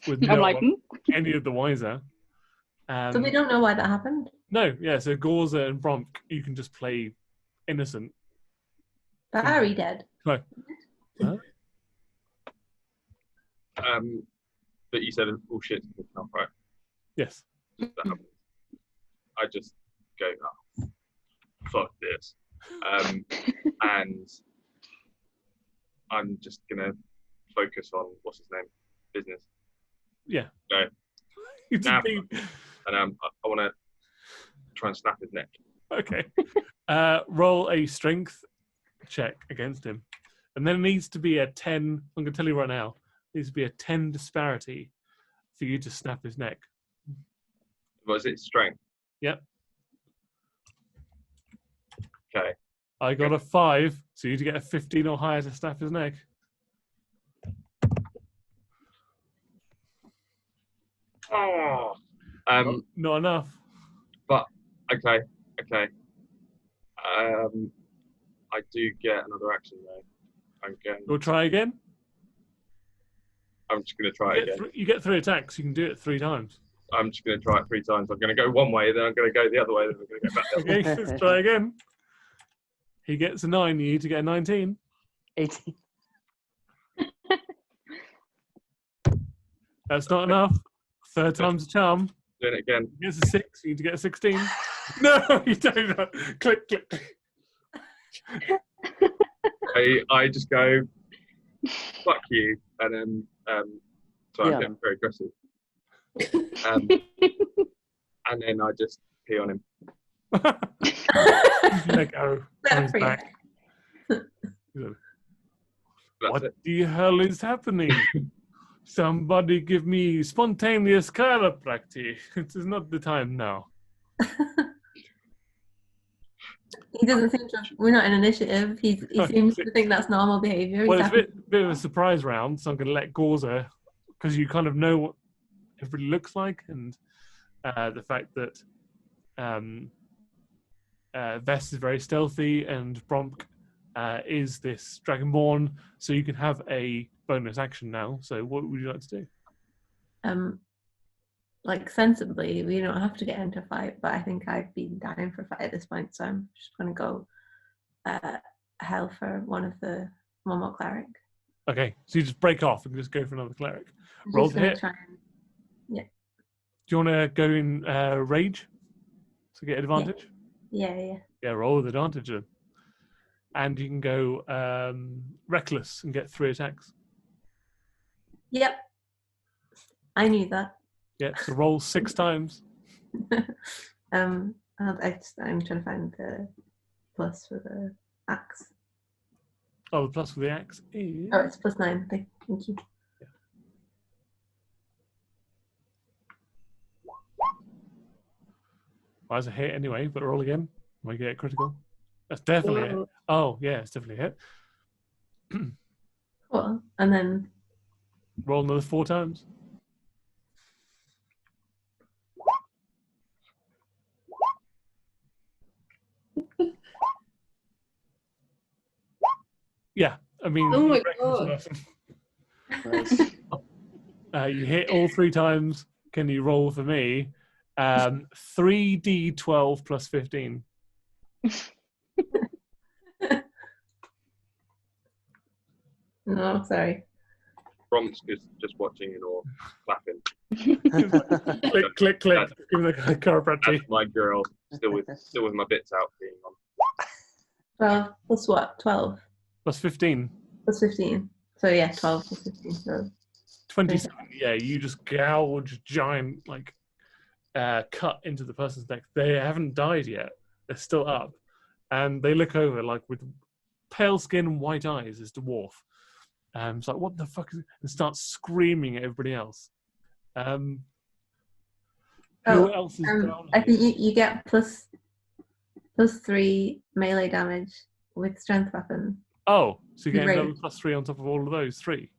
With no I'm like, one, any of the wiser. So we don't know why that happened? No, yeah, so Gorza and Bromk, you can just play innocent. Barry dead. No. Huh? But you said all shit's kicking off, right? Yes. I just go, oh, fuck this. And I'm just going to focus on, what's his name? Business. Yeah. No. You just Now, think- and I want to try and snap his neck. Okay. Roll a strength check against him. And then it needs to be a 10. I'm going to tell you right now. It needs to be a 10 disparity for you to snap his neck. Was it strength? Yep. Okay. I got a 5, so you need to get a 15 or higher to snap his neck. Oh. Not enough. But okay. I do get another action though. You'll try again? I'm just going to try it again. You get 3 attacks. You can do it 3 times. I'm just going to try it 3 times. I'm going to go one way, then I'm going to go the other way, then I'm going to go back the other way. Okay, let's try again. He gets a 9. You need to get a 19. 18. That's not enough. 3rd time's a charm. Doing it again. He gets a 6. You need to get a 16. No, you don't. Click, click, click. I just go, fuck you, and then so I'm getting very aggressive. And then I just pee on him. Let go. He's back. What the hell is happening? Somebody give me spontaneous chiropractic. It is not the time now. He doesn't seem to. We're not in initiative. He seems to think that's normal behaviour. Well, it's a bit of a surprise round, so I'm going to let Gorza, because you kind of know what everybody looks like, and the fact that Vess is very stealthy, and Bromk is this Dragonborn, so you can have a bonus action now. So what would you like to do? like sensibly, we don't have to get into a fight, but I think I've been dying for a fight at this point, so I'm just going to go hell for one more cleric. Okay, so you just break off and just go for another cleric. I'm Roll just to gonna hit. try and, Do you want to go in rage to get advantage? yeah. Yeah, roll with advantage then. And you can go reckless and get 3 attacks. Yep. I knew that. Yeah, so roll 6 times. I'm trying to find the plus for the axe. Oh, the plus for the axe is... Oh, it's +9. Thank you. Well, that's a hit anyway, but roll again. Might get a critical. That's definitely a hit. Wow. Oh, yeah, it's definitely a hit. Cool. And then Roll another 4 times. Yeah, I mean... Oh my reckless God. person. Nice. You hit all 3 times. Can you roll for me? 3d12 plus 15. no, sorry. Brom's just watching it all, clapping. Click, click, click. Give me the chiropractic. That's my girl, still with my bits out being on. 12 plus what? 12 Plus 15. plus 15. So yeah, 12 plus 15. So 27. Yeah, you just gouge giant, cut into the person's neck. They haven't died yet. They're still up. And they look over, with pale skin, white eyes, this dwarf. It's like, what the fuck is it? And starts screaming at everybody else. Who else is down I here? think you get plus 3 melee damage with strength weapon. Oh, so you get Right. another +3 on top of all of those 3.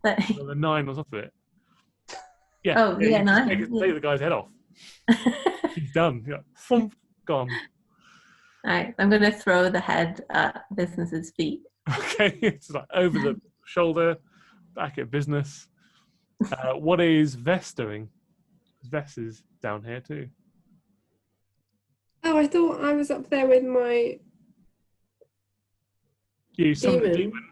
But Another 9 on top of it. Yeah. Oh, yeah, yeah, you 9. Take the guy's head off. He's done. Yeah. Thump, gone. Alright, I'm gonna throw the head at Business's feet. Okay, it's over the shoulder, back at business. What is Vess doing? Vess is down here too. Oh, I thought I was up there with my You summoned a demon. demon.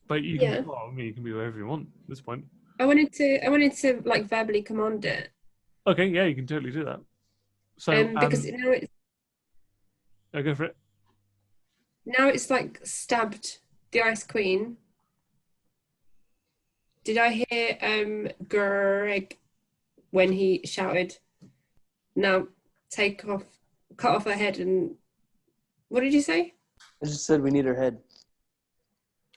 But you can, you can be wherever you want at this point. I wanted to verbally command it. Okay, yeah, you can totally do that. So because go for it. now it's stabbed the Ice Queen. Did I hear Greg when he shouted, "Now cut off her head"? And what did you say? I just said we need her head.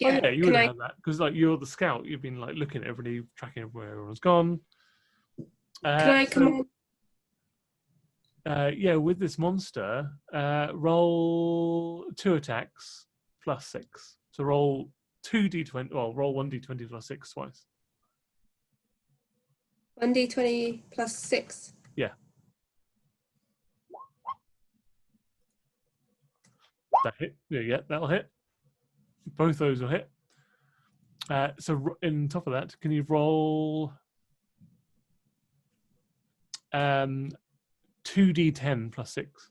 Yeah, you would can have had that because you're the scout. You've been looking at everybody, tracking where everyone's gone. Can I command? Yeah, with this monster, roll 2 attacks plus 6. So roll 2d20. Well, roll 1d20 plus 6 twice. 1d20 plus 6. Yeah. That hit. Yeah, that'll hit. Both those will hit. So in top of that, can you roll 2d10 plus 6?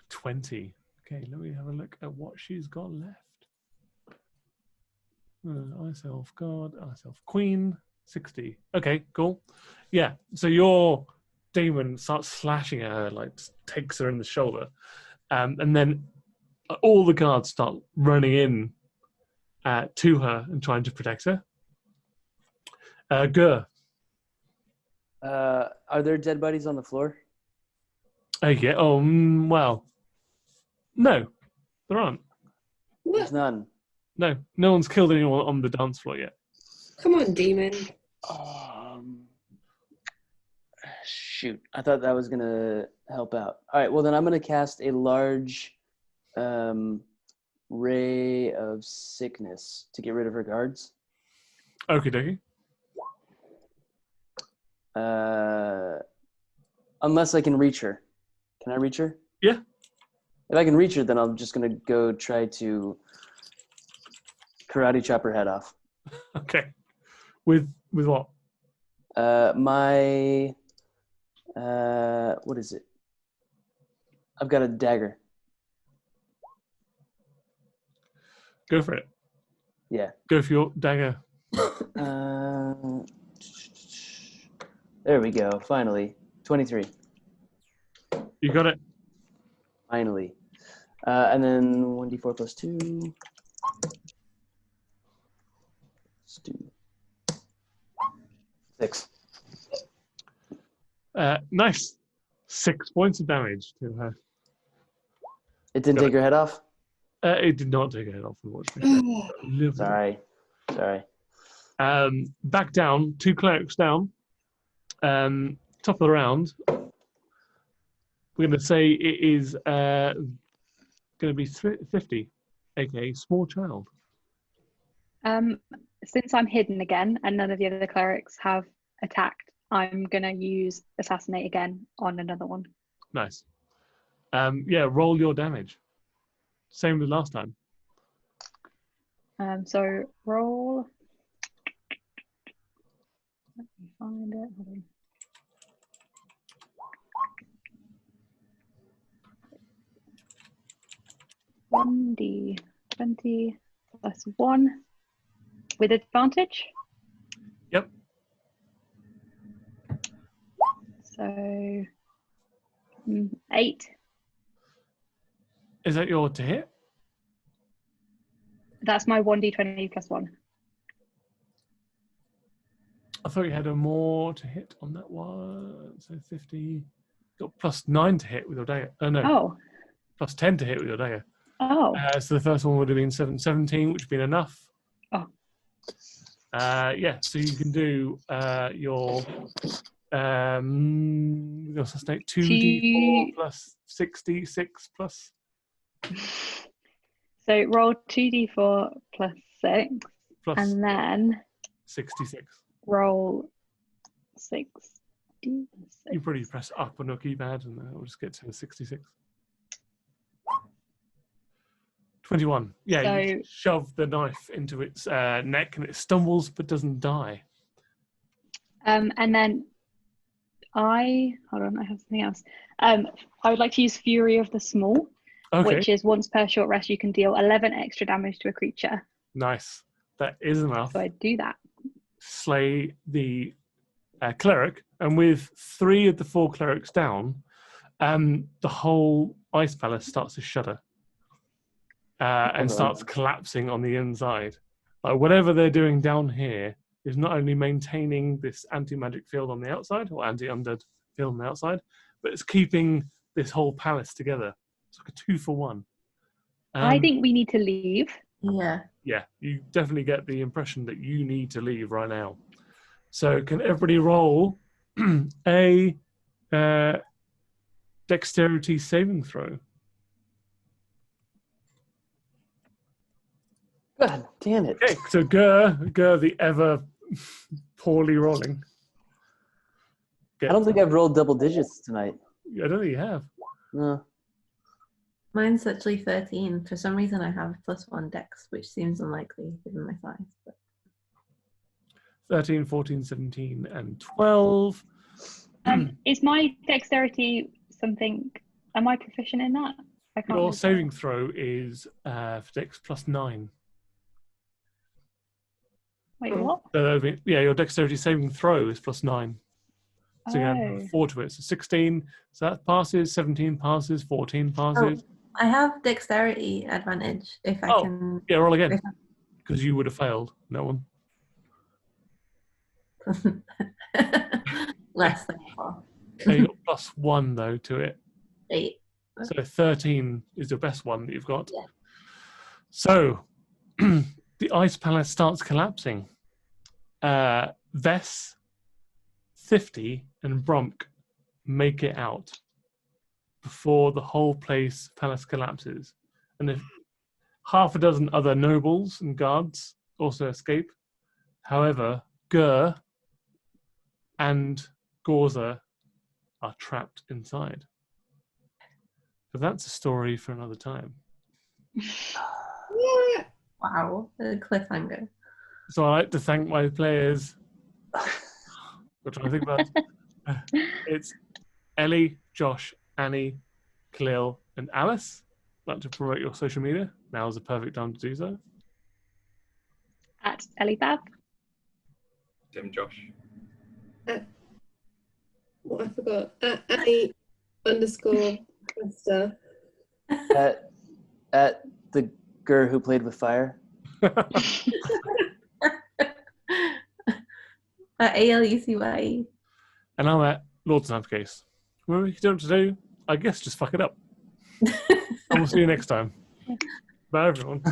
$20. Okay, let me have a look at what she's got left. Ice Elf God, Ice Elf Queen, 60. Okay, cool. Yeah, so your demon starts slashing at her, just takes her in the shoulder. And then all the guards start running in to her and trying to protect her. Gur. Are there dead bodies on the floor? Yeah. Oh, well. No, there aren't. There's none. No one's killed anyone on the dance floor yet. Come on, demon. Shoot, I thought that was gonna help out. All right, well then I'm gonna cast a large ray of sickness to get rid of her guards. Okie dokie. Unless I can reach her. Can I reach her? Yeah. If I can reach her, then I'm just gonna go try to karate chop her head off. Okay. With what? My what is it? I've got a dagger. Go for it. Yeah. Go for your dagger. There we go. Finally, 23. You got it. Finally, and then 1d4 plus 2. Let's do 6. Nice. 6 points of damage to her. It didn't Got take her head off. It did not take her head off, unfortunately. Sorry. Back down. 2 clerics down. Top of the round. We're going to say it is going to be 50, aka small child. Since I'm hidden again and none of the other clerics have attacked, I'm going to use assassinate again on another one. Nice. Yeah, roll your damage. Same as last time. So roll. Let me find it. Hold on. $1d20 plus 1 with advantage. Yep. So 8. Is that your to hit? That's my 1d20 plus 1. I thought you had a more to hit on that one. So 50. Got plus 9 to hit with your dagger. Oh, no. Oh. Plus 10 to hit with your dagger. Oh. So the first one would have been 17, which would have been enough. Oh. Yeah, so you can do your assassinate 2d4 plus 66 plus. So roll 2d4 plus 6, Plus and then 66. roll 6d6. You probably press up on your keypad and we'll just get to 66. 21. Yeah, So, you shove the knife into its neck and it stumbles but doesn't die. and then hold on, I have something else. I would like to use Fury of the Small, which is once per short rest you can deal 11 extra damage to a creature. Nice. That is enough. So I do that. Slay the cleric, and with 3 of the 4 clerics down, the whole ice palace starts to shudder and starts collapsing on the inside. Like whatever they're doing down here is not only maintaining this anti-magic field on the outside, or anti-undead field on the outside, but it's keeping this whole palace together. It's like a 2-for-1. I think we need to leave. Yeah. Yeah, you definitely get the impression that you need to leave right now. So can everybody roll a dexterity saving throw? God damn it. Okay, so Gur, the ever poorly rolling. I don't think I've rolled double digits tonight. I don't think you have. No. Mine's actually 13. For some reason, I have +1 dex, which seems unlikely given my size. But 13, 14, 17, and 12. Is my dexterity something? Am I proficient in that? I can't Your remember. saving throw is for dex plus 9. Wait, what? Yeah, your dexterity saving throw is plus 9. So you Oh. add 4 to it. So 16, so that passes, 17 passes, 14 passes. I have dexterity advantage if I can. Yeah, roll again. Because you would have failed. No one. Less than 4. Okay, you got +1 though to it. 8. So 13 is your best one that you've got. Yeah. So the ice palace starts collapsing. Vess, 50, and Bromk make it out before the whole palace collapses. And if half a dozen other nobles and guards also escape. However, Gur and Gorza are trapped inside. But that's a story for another time. Yeah. Wow, a cliffhanger. So I like to thank my players. We're trying to think about. It's Ellie, Josh, Annie, Kahlil, and Alice. Like to promote your social media. Now is the perfect time to do so. At Ellie Bab. Tim Josh. What I forgot. Annie_Cresta. At the girl who played with fire. ALUCY. And I'm at Lord's Case. Well, if you don't know what to do, I guess just fuck it up. And we'll see you next time. Bye, everyone.